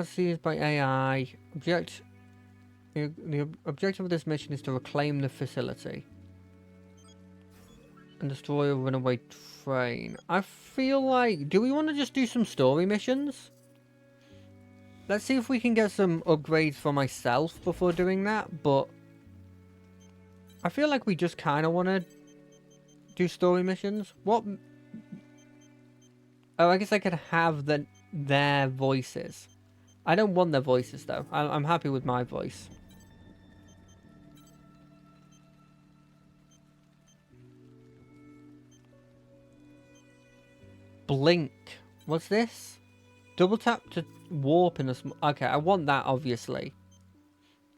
Seized by AI. The objective of this mission is to reclaim the facility. And destroy a runaway train. I feel like... Do we want to just do some story missions? Let's see if we can get some upgrades for myself before doing that, but... I feel like we just kind of want to do story missions. What? Oh, I guess I could have their voices. I don't want their voices, though. I'm happy with my voice. Blink. What's this? Double tap to warp in a small... Okay, I want that, obviously.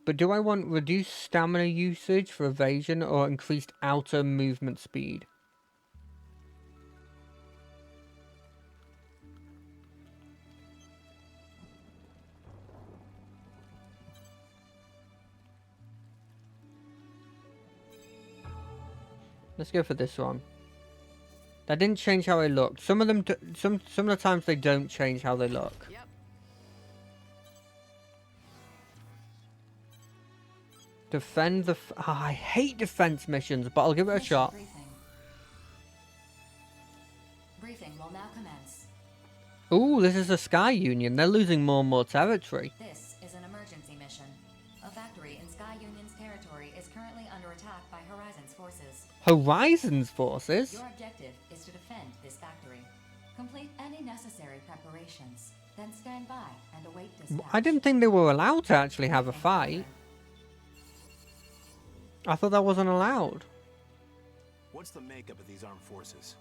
But do I want reduced stamina usage for evasion or increased outer movement speed? Let's go for this one. That didn't change how I looked. Some of them, some of the times they don't change how they look. Yep. Defend the... I hate defense missions, but I'll give it a shot. Briefing will now commence. Ooh, this is a Sky Union. They're losing more and more territory. This is an emergency mission. A factory in Sky Union's territory is currently under attack by Horizon's forces. Horizon's forces? Your objective is to defend this factory. Complete any necessary preparations, then stand by and await dispatch. I didn't think they were allowed to actually have a fight. I thought that wasn't allowed. What's the makeup of these armed forces?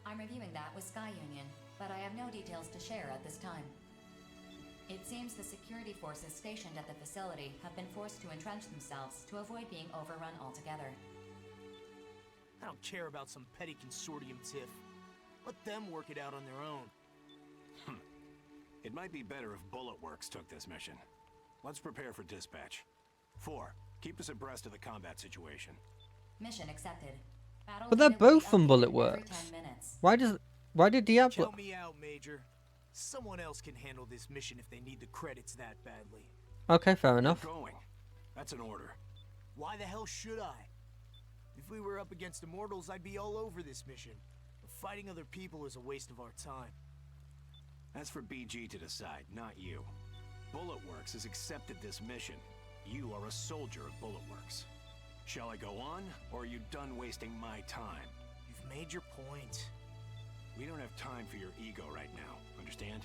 I'm reviewing that with Sky Union, but I have no details to share at this time. It seems the security forces stationed at the facility have been forced to entrench themselves to avoid being overrun altogether. I don't care about some petty consortium tiff. Let them work it out on their own. It might be better if Bullet Works took this mission. Let's prepare for dispatch. 4. Keep us abreast of the combat situation. Mission accepted. Battle But they're data will both be from updated Bullet every Works. 10 minutes. Why did Diablo... Help me out, Major. Someone else can handle this mission if they need the credits that badly. Okay, fair enough. Going. That's an order. Why the hell should I? If we were up against Immortals, I'd be all over this mission. But fighting other people is a waste of our time. That's for BG to decide, not you. Bullet Works has accepted this mission. You are a soldier of Bullet Works. Shall I go on, or are you done wasting my time? You've made your point. We don't have time for your ego right now, understand?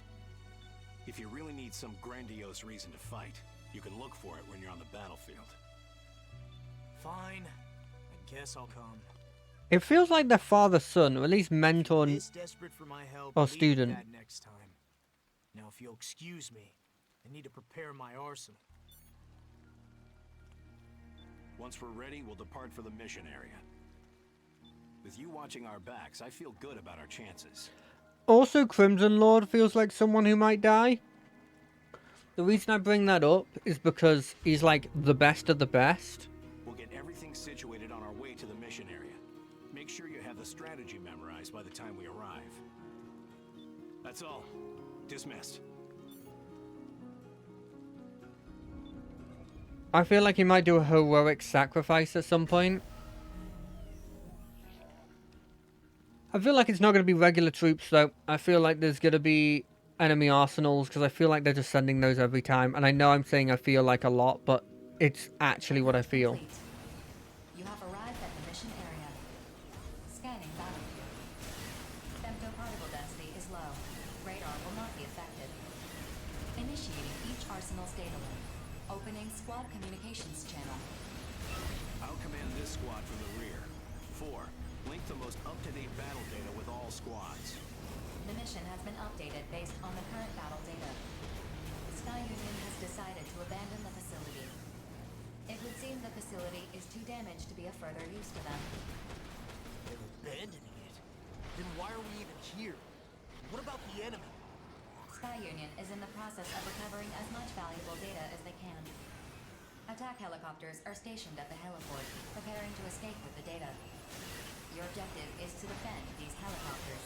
If you really need some grandiose reason to fight, you can look for it when you're on the battlefield. Fine. I guess I'll come. It feels like their father-son, or at least mentor This desperate for my help, or leave student. that next time. Now, if you'll excuse me, I need to prepare my arsenal. Once we're ready, we'll depart for the mission area. With you watching our backs, I feel good about our chances. Also, Crimson Lord feels like someone who might die. The reason I bring that up is because he's like the best of the best. We'll get everything situated on our way to the mission area. Make sure you have the strategy memorized by the time we arrive. That's all. Dismissed. I feel like he might do a heroic sacrifice at some point. I feel like it's not going to be regular troops, though. I feel like there's going to be enemy arsenals because I feel like they're just sending those every time. And I know I'm saying I feel like a lot, but it's actually what I feel. Complete. You have arrived at the mission area. Scanning battlefield. Femtoparticle density is low. Radar will not be affected. Initiating each arsenal's data link. Opening squad communications channel. I'll command this squad from the rear. 4. Link the most up-to-date battle data with all squads. The mission has been updated based on the current battle data. Sky Union has decided to abandon the facility. It would seem the facility is too damaged to be of further use to them. They're abandoning it. Then why are we even here? What about the enemy? Sky Union is in the process of recovering as much valuable data as they can. Attack helicopters are stationed at the heliport, preparing to escape with the data. Your objective is to defend these helicopters.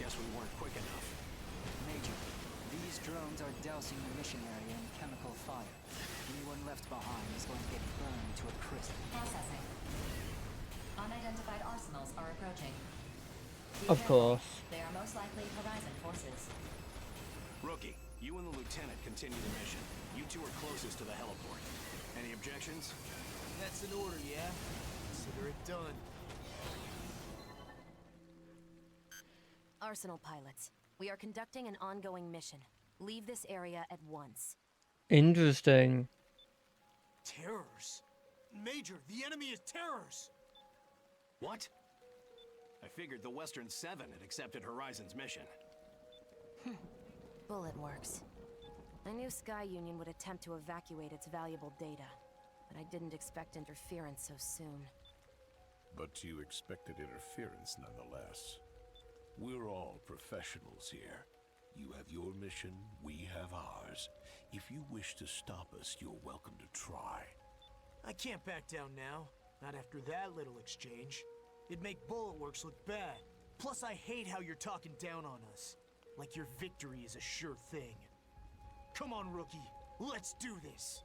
Guess we weren't quick enough. Major, these drones are dousing the mission area in chemical fire. Anyone left behind is going to get burned to a crisp. Processing. Unidentified arsenals are approaching. Be Of careful. course. They are most likely Horizon forces. Rookie, you and the lieutenant continue the mission. You two are closest to the heliport. Any objections? That's an order, yeah? Consider it done. Arsenal pilots, we are conducting an ongoing mission. Leave this area at once. Interesting. Terrors? Major, the enemy is terrors! What? I figured the Western 7 had accepted Horizon's mission. Bullet Works. I knew Sky Union would attempt to evacuate its valuable data, but I didn't expect interference so soon. But you expected interference nonetheless. We're all professionals here. You have your mission, we have ours. If you wish to stop us, you're welcome to try. I can't back down now. Not after that little exchange. It'd make Bullet Works look bad. Plus, I hate how you're talking down on us. Like your victory is a sure thing. Come on, Rookie. Let's do this.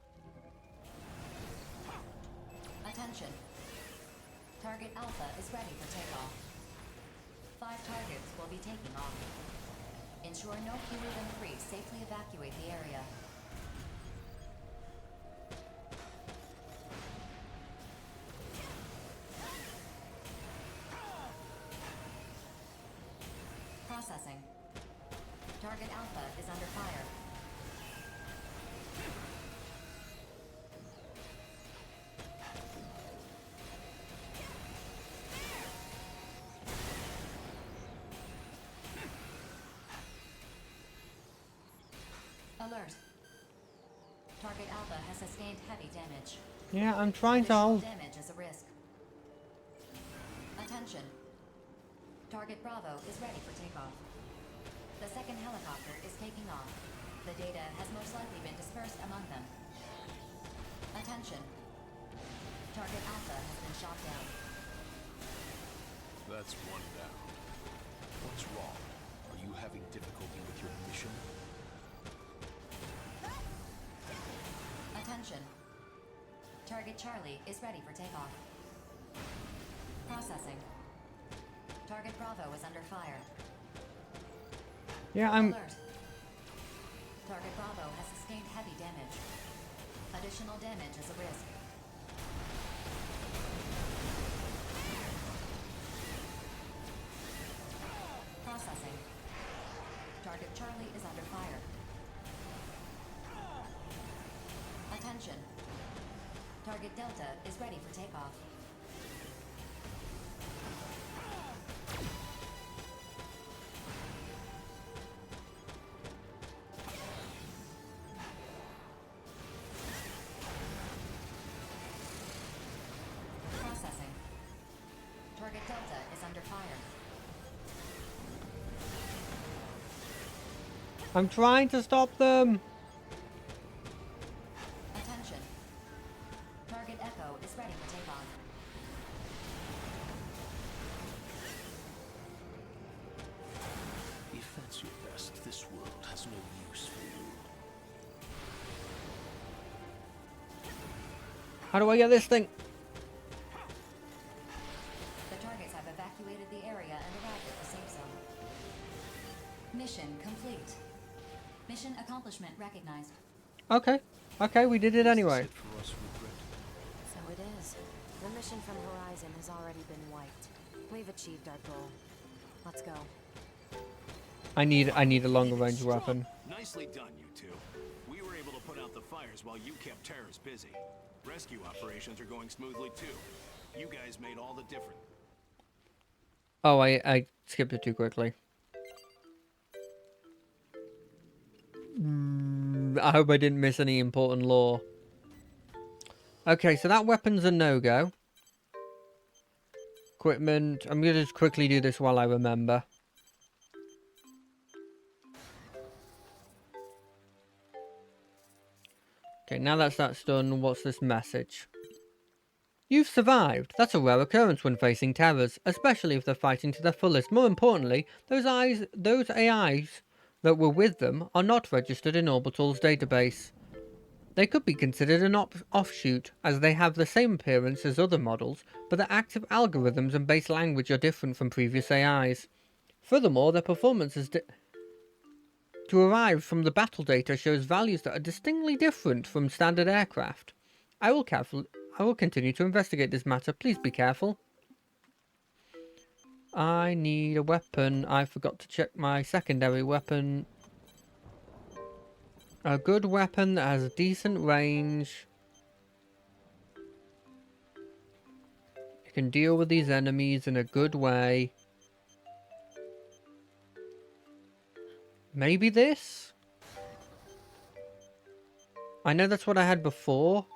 Attention. Target Alpha is ready for takeoff. 5 targets will be taking off. Ensure no fewer than 3 safely evacuate the area. Processing. Target Alpha is under fire. Alert. Target Alpha has sustained heavy damage. Yeah, I'm trying to Additional hold. damage is a risk. Attention. Target Bravo is ready for takeoff. The second helicopter is taking off. The data has most likely been dispersed among them. Attention. Target Alpha has been shot down. That's one down. What's wrong? Are you having difficulty with your mission? Attention. Target Charlie is ready for takeoff. Processing. Target Bravo is under fire. Yeah, I'm. Alert. Target Bravo has sustained heavy damage. Additional damage is a risk. Processing. Target Charlie is under fire. Attention. Target Delta is ready for takeoff. Processing. Target Delta is under fire. I'm trying to stop them. Attention. Target Echo is ready for takeoff. If that's your best, this world has no use for you. How do I get this thing? The targets have evacuated the area and arrived at the safe zone. Mission complete. Mission accomplishment recognized. Okay. Okay, we did it anyway. So it is. The mission from Horizon has already been wiped. We've achieved our goal. Let's go. I need a longer range weapon. Nicely done, you two. We were able to put out the fires while you kept terrorists busy. Rescue operations are going smoothly too. You guys made all the difference. Oh, I skipped it too quickly. I hope I didn't miss any important lore. Okay, so that weapon's a no-go. Equipment. I'm going to just quickly do this while I remember. Okay, now that that's done, what's this message? You've survived. That's a rare occurrence when facing terrors, especially if they're fighting to their fullest. More importantly, those AIs that were with them are not registered in Orbital's database. They could be considered an offshoot, as they have the same appearance as other models, but their active algorithms and base language are different from previous AIs. Furthermore, their performance to arrive from the battle data shows values that are distinctly different from standard aircraft. I will continue to investigate this matter. Please be careful. I need a weapon. I forgot to check my secondary weapon. A good weapon that has a decent range. It can deal with these enemies in a good way. Maybe this? I know that's what I had before.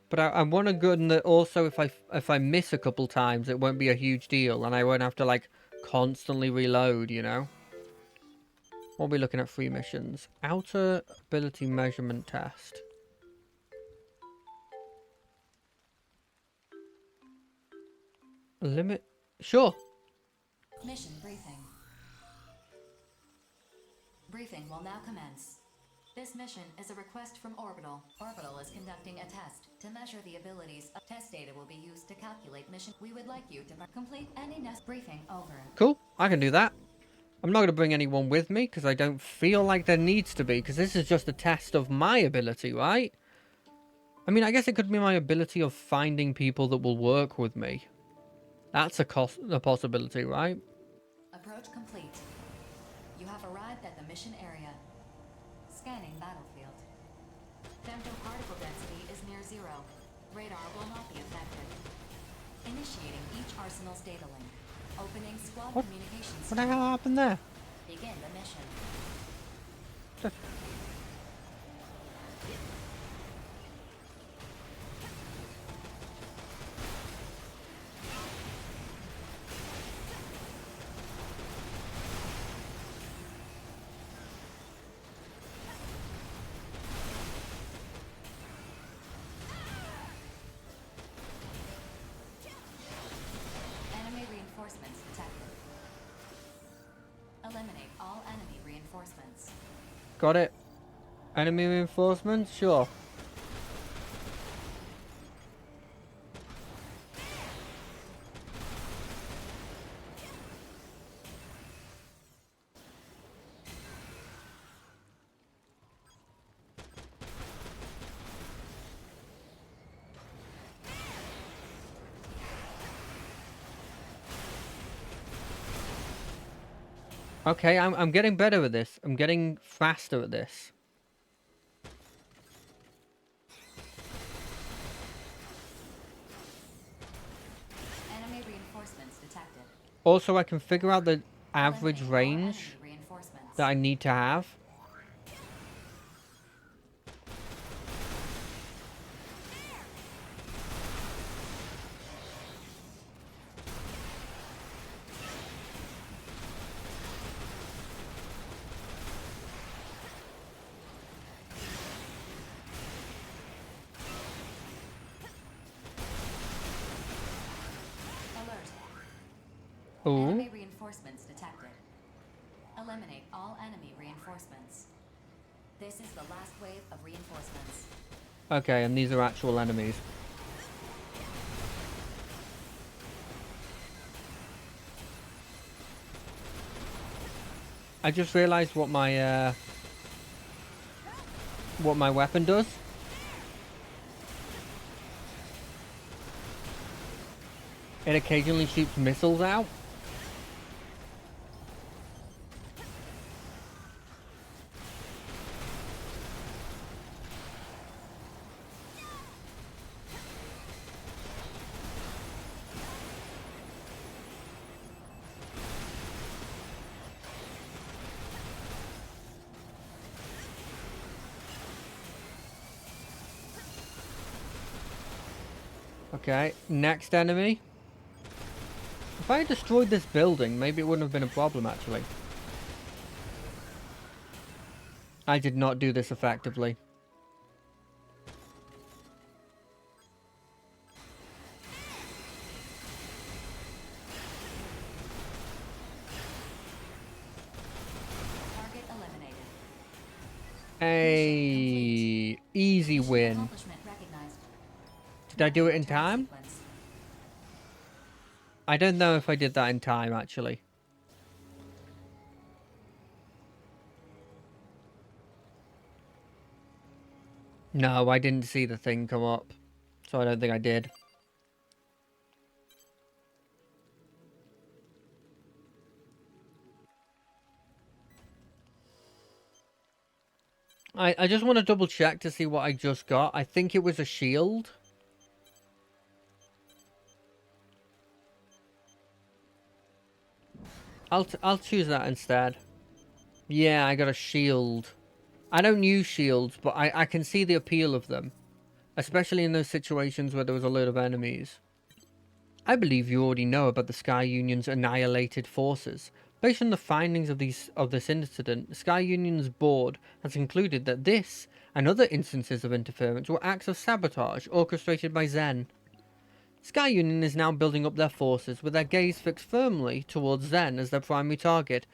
But I want a gun that also, if I miss a couple times, it won't be a huge deal, and I won't have to like constantly reload, you know. What are we looking at? 3 missions. Outer ability measurement test. Limit. Sure. Mission briefing. Briefing will now commence. This mission is a request from Orbital. Orbital is conducting a test to measure the abilities of test data will be used to calculate mission. We would like you to complete any nest briefing over. Cool, I can do that. I'm not going to bring anyone with me because I don't feel like there needs to be, because this is just a test of my ability, right? I mean, I guess it could be my ability of finding people that will work with me. That's a possibility, right? Approach complete. You have arrived at the mission area. Scanning battlefield. Femtoparticle density is near 0. Radar will not be affected. Initiating each arsenal's data link. Opening squad communications. What the hell happened there? Begin the mission. Reinforcements detected. Eliminate all enemy reinforcements. Got it. Enemy reinforcements? Sure. Okay, I'm getting better at this. I'm getting faster at this. Enemy reinforcements detected. Also, I can figure out the average range that I need to have. Ooh. Enemy reinforcements detected. Eliminate all enemy reinforcements. This is the last wave of reinforcements. Okay, and these are actual enemies. I just realized what my weapon does. It occasionally shoots missiles out. Okay, next enemy. If I had destroyed this building, maybe it wouldn't have been a problem, actually. I did not do this effectively. Target eliminated. Hey, easy win. Accomplishment recognized. Did I do it in time? I don't know if I did that in time, actually. No, I didn't see the thing come up, so I don't think I did. I just want to double check to see what I just got. I think it was a shield. I'll choose that instead. Yeah, I got a shield. I don't use shields, but I can see the appeal of them. Especially in those situations where there was a load of enemies. I believe you already know about the Sky Union's annihilated forces. Based on the findings of this incident, the Sky Union's board has concluded that this and other instances of interference were acts of sabotage orchestrated by Zen. Sky Union is now building up their forces with their gaze fixed firmly towards Zen as their primary target.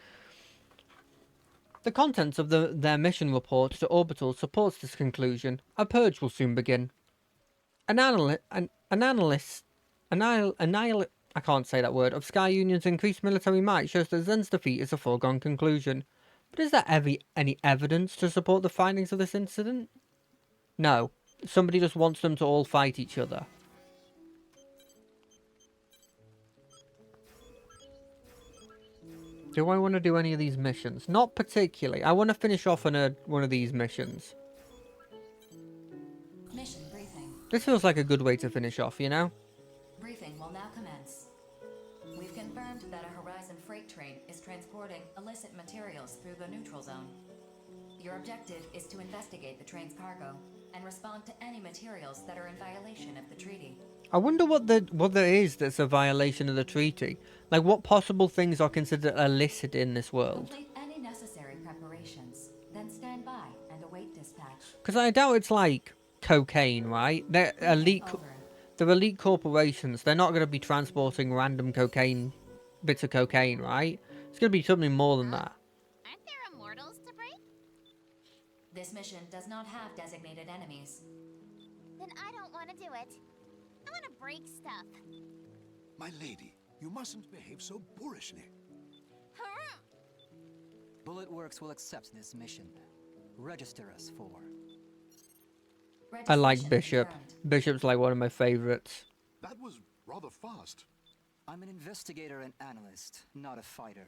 The contents of their mission report to Orbital supports this conclusion. A purge will soon begin. I can't say that word, of Sky Union's increased military might shows that Zen's defeat is a foregone conclusion. But is there any evidence to support the findings of this incident? No. Somebody just wants them to all fight each other. Do I want to do any of these missions? Not particularly. I want to finish off on one of these missions. Mission briefing. This feels like a good way to finish off, you know? Briefing will now commence. We've confirmed that a Horizon freight train is transporting illicit materials through the neutral zone. Your objective is to investigate the train's cargo and respond to any materials that are in violation of the treaty. I wonder what there is that's a violation of the treaty. Like, what possible things are considered illicit in this world? Complete any necessary preparations, then stand by and await dispatch. Because I doubt it's like cocaine, right? They're elite corporations. They're not going to be transporting random bits of cocaine, right? It's going to be something more than that. Aren't there immortals to break? This mission does not have designated enemies. Then I don't want to do it. I want to break stuff. My lady, you mustn't behave so boorishly. Bullet Works will accept this mission. Register us for... I like Bishop. Bishop's like one of my favorites. That was rather fast. I'm an investigator and analyst, not a fighter.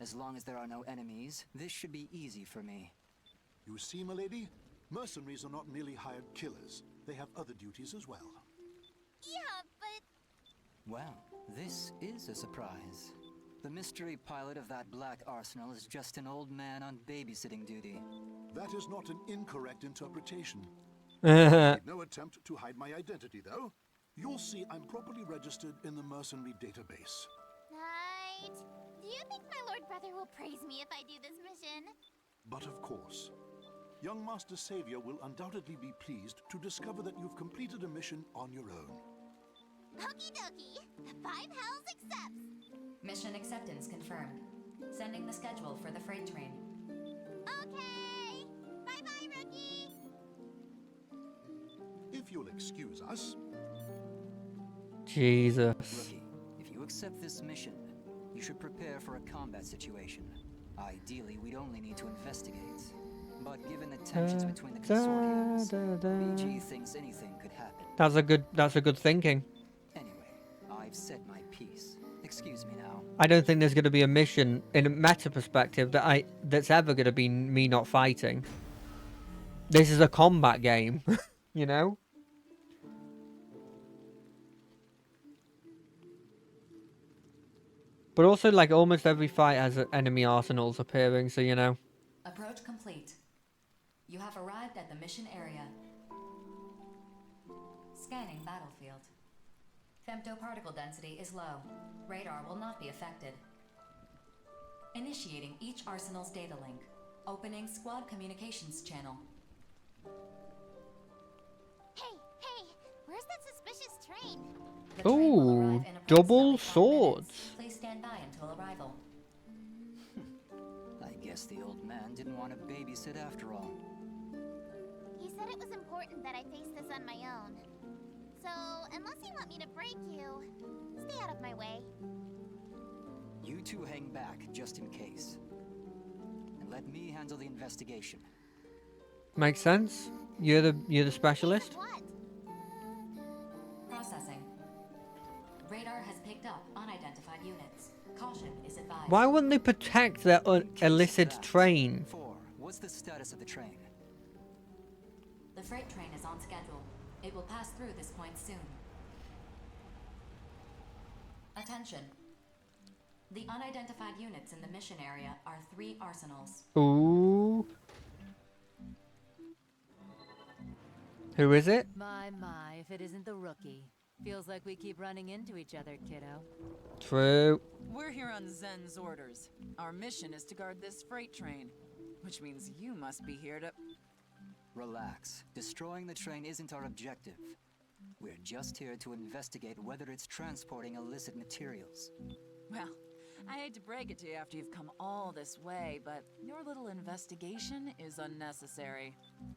As long as there are no enemies, this should be easy for me. You see, my lady, mercenaries are not merely hired killers. They have other duties as well. Yeah, but... Well, this is a surprise. The mystery pilot of that black arsenal is just an old man on babysitting duty. That is not an incorrect interpretation. No attempt to hide my identity, though. You'll see I'm properly registered in the mercenary database. Right. Do you think my Lord Brother will praise me if I do this mission? But of course. Young Master Savior will undoubtedly be pleased to discover that you've completed a mission on your own. Okie dokie. 5 Hells accepts. Mission acceptance confirmed. Sending the schedule for the freight train. Okay. Bye-bye, Rookie. If you'll excuse us. Jesus. Rookie, if you accept this mission, you should prepare for a combat situation. Ideally, we'd only need to investigate. But given the tensions between the consortiums, BG thinks anything could happen. That's a good thinking. Anyway, I've said my piece. Excuse me now. I don't think there's going to be a mission in a meta perspective that's ever going to be me not fighting. This is a combat game, you know? But also, like, almost every fight has enemy arsenals appearing, so you know. Approach complete. You have arrived at the mission area. Scanning battlefield. Femtoparticle density is low. Radar will not be affected. Initiating each arsenal's data link. Opening squad communications channel. Hey, where's that suspicious train? The train will Ooh, arrive in double approximately 5 swords. minutes. Please stand by until arrival. I guess the old man didn't want to babysit after all. He said it was important that I face this on my own. So, unless you want me to break you, stay out of my way. You two hang back, just in case. And let me handle the investigation. Makes sense. You're the specialist. What? Processing. Radar has picked up unidentified units. Caution is advised. Why wouldn't they protect their illicit train? 4. What's the status of the train? The freight train is on schedule. It will pass through this point soon. Attention. The unidentified units in the mission area are 3 arsenals. Ooh. Who is it? My, if it isn't the rookie. Feels like we keep running into each other, kiddo. True. We're here on Zen's orders. Our mission is to guard this freight train, which means you must be here to... Relax. Destroying the train isn't our objective. We're just here to investigate whether it's transporting illicit materials. Well, I hate to break it to you after you've come all this way, but your little investigation is unnecessary.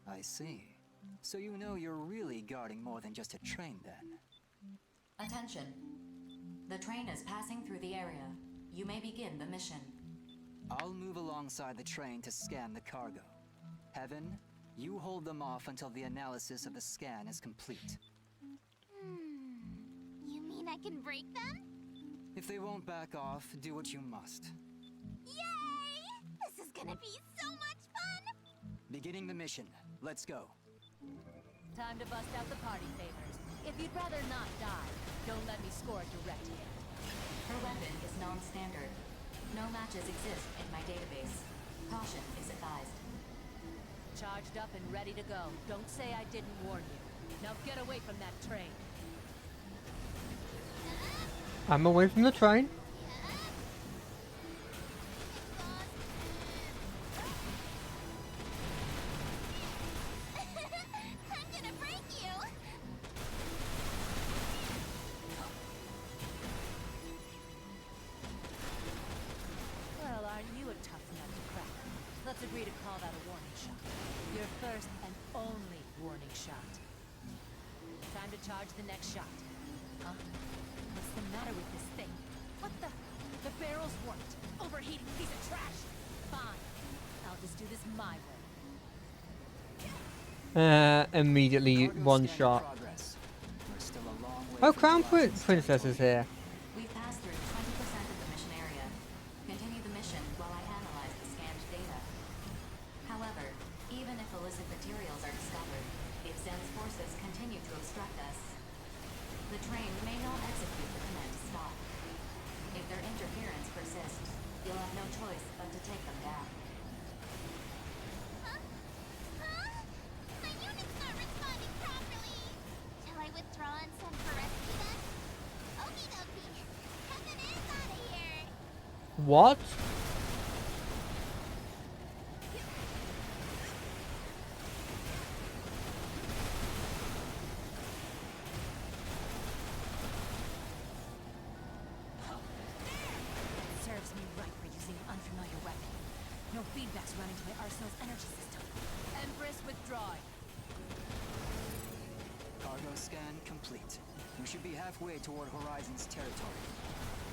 I see. So you know you're really guarding more than just a train, then? Attention. The train is passing through the area. You may begin the mission. I'll move alongside the train to scan the cargo. Heaven, you hold them off until the analysis of the scan is complete. You mean I can break them? If they won't back off, do what you must. Yay! This is gonna be so much fun! Beginning the mission. Let's go. Time to bust out the party favors. If you'd rather not die, don't let me score a direct hit. Her weapon is non-standard. No matches exist in my database. Caution is advised. Charged up and ready to go. Don't say I didn't warn you. Now get away from that train. I'm away from the train. I'm gonna break you! Well, aren't you a tough nut to crack? Let's agree to call that a warning shot. Your first and only warning shot. Time to charge the next shot. Huh? What's the matter with this thing? What the? The barrels worked. Overheating piece of trash. Fine. I'll just do this my way. Immediately one shot. Oh, Crown Princess is here. We've passed through 20% of the mission area. Continue the mission while I analyze the scanned data. However, even if illicit materials are discovered, if Zen's forces continue to obstruct us, the train may not execute the command to stop. If their interference persists, you'll have no choice but to take them down. Huh? My unit's not responding properly! Shall I withdraw and send for rescue then? Okie dokie. Heaven is out of here! What? Serves me right for using an unfamiliar weapon. No feedback's running to my arsenal's energy system. Empress withdrawing. Cargo scan complete. We should be halfway toward Horizon's territory.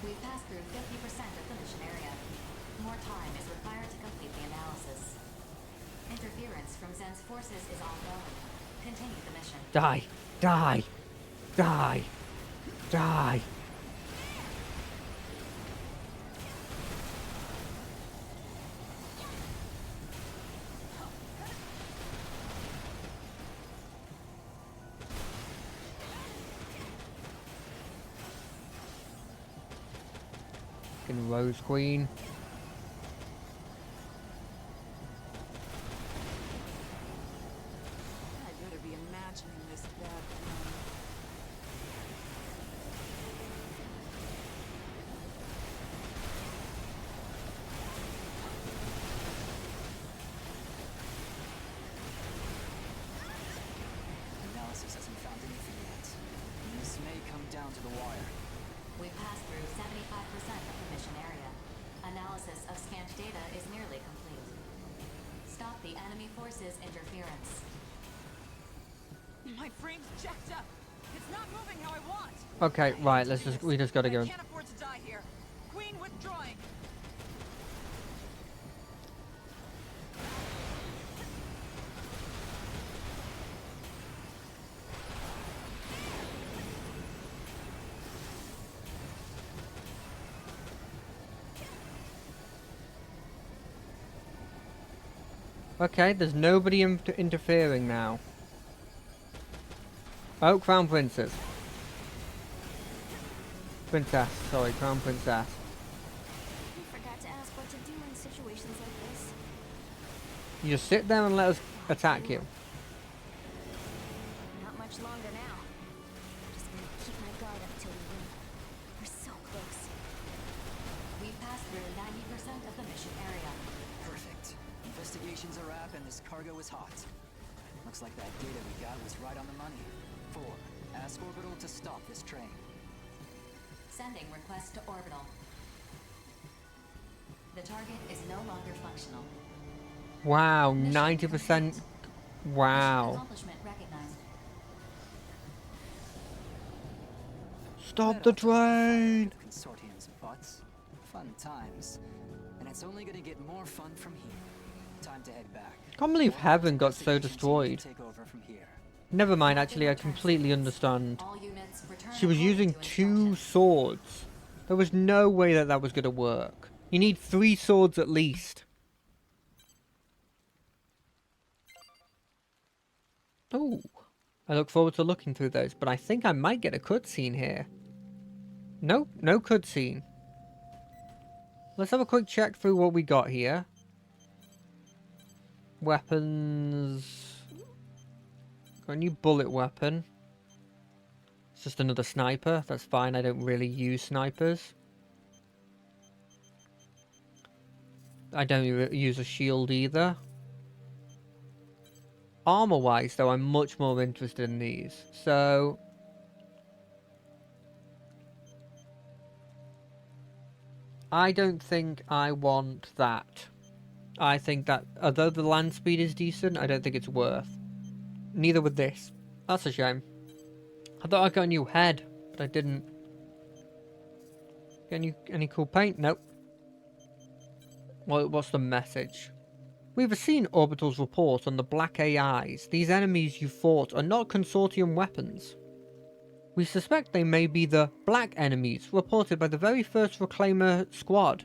We've passed through 50% of the mission area. More time is required to complete the analysis. Interference from Zen's forces is ongoing. Continue the mission. Die. Die. Die. Die. Fucking Rose Queen. I better be imagining this bad thing. Analysis hasn't found anything yet. And this may come down to the wire. We passed through 75% of the mission area. Analysis of scanned data is nearly complete. Stop the enemy forces' interference. My frame's jacked up. It's not moving how I want. Okay, right, we just gotta go. I can't afford to die here. Queen withdrawing. Okay, there's nobody interfering now. Oh, Crown Princess. Princess, sorry, Crown Princess. You forgot to ask what to do in situations like this. You just sit there and let us attack you. Not much longer now. Just gonna keep my guard up till we win. We're so close. We passed through 90% of the mission area. Perfect. Investigation's a wrap and this cargo is hot. Looks like that data we got was right on the money. 4. Ask Orbital to stop this train. Sending request to Orbital. The target is no longer functional. Wow, 90%. Wow. Accomplishment recognized. Stop the train! Consortium's butts. Fun times. And it's only gonna get more fun from here. Time to head back. Can't believe Heaven got so destroyed. Take over from here. Never mind, actually, I completely understand. All units return She was according using to 2 swords. There was no way that that was going to work. You need 3 swords at least. Oh, I look forward to looking through those, but I think I might get a cutscene here. Nope, no cutscene. Let's have a quick check through what we got here. Weapons. Got a new bullet weapon. It's just another sniper. That's fine. I don't really use snipers. I don't use a shield either. Armor-wise, though, I'm much more interested in these. So... I don't think I want that. I think that, although the land speed is decent, I don't think it's worth. Neither with this. That's a shame. I thought I got a new head, but I didn't. Any cool paint? Nope. What's the message? We've seen Orbital's report on the Black AIs. These enemies you fought are not Consortium weapons. We suspect they may be the Black enemies reported by the very first Reclaimer squad.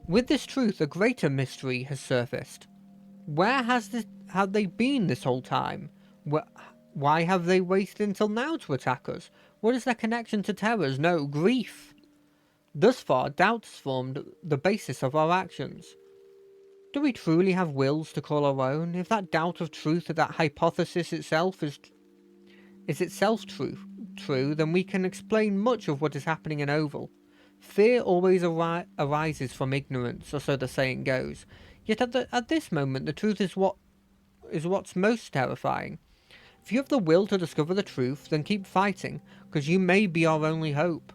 With this truth, a greater mystery has surfaced. Where have they been this whole time? Why have they waited until now to attack us? What is their connection to Terrors? No, grief. Thus far, doubt has formed the basis of our actions. Do we truly have wills to call our own? If that doubt of truth, that hypothesis itself is itself true, then we can explain much of what is happening in Oval. Fear always arises from ignorance, or so the saying goes. Yet at this moment, the truth is what's most terrifying. If you have the will to discover the truth, then keep fighting, because you may be our only hope.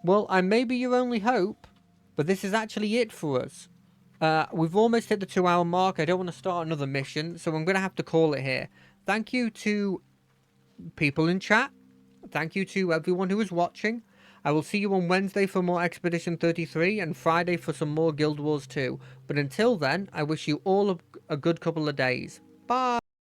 Well, I may be your only hope, but this is actually it for us. We've almost hit the 2-hour mark. I don't want to start another mission, so I'm going to have to call it here. Thank you to people in chat. Thank you to everyone who is watching. I will see you on Wednesday for more Expedition 33 and Friday for some more Guild Wars 2. But until then, I wish you all a good couple of days. Bye!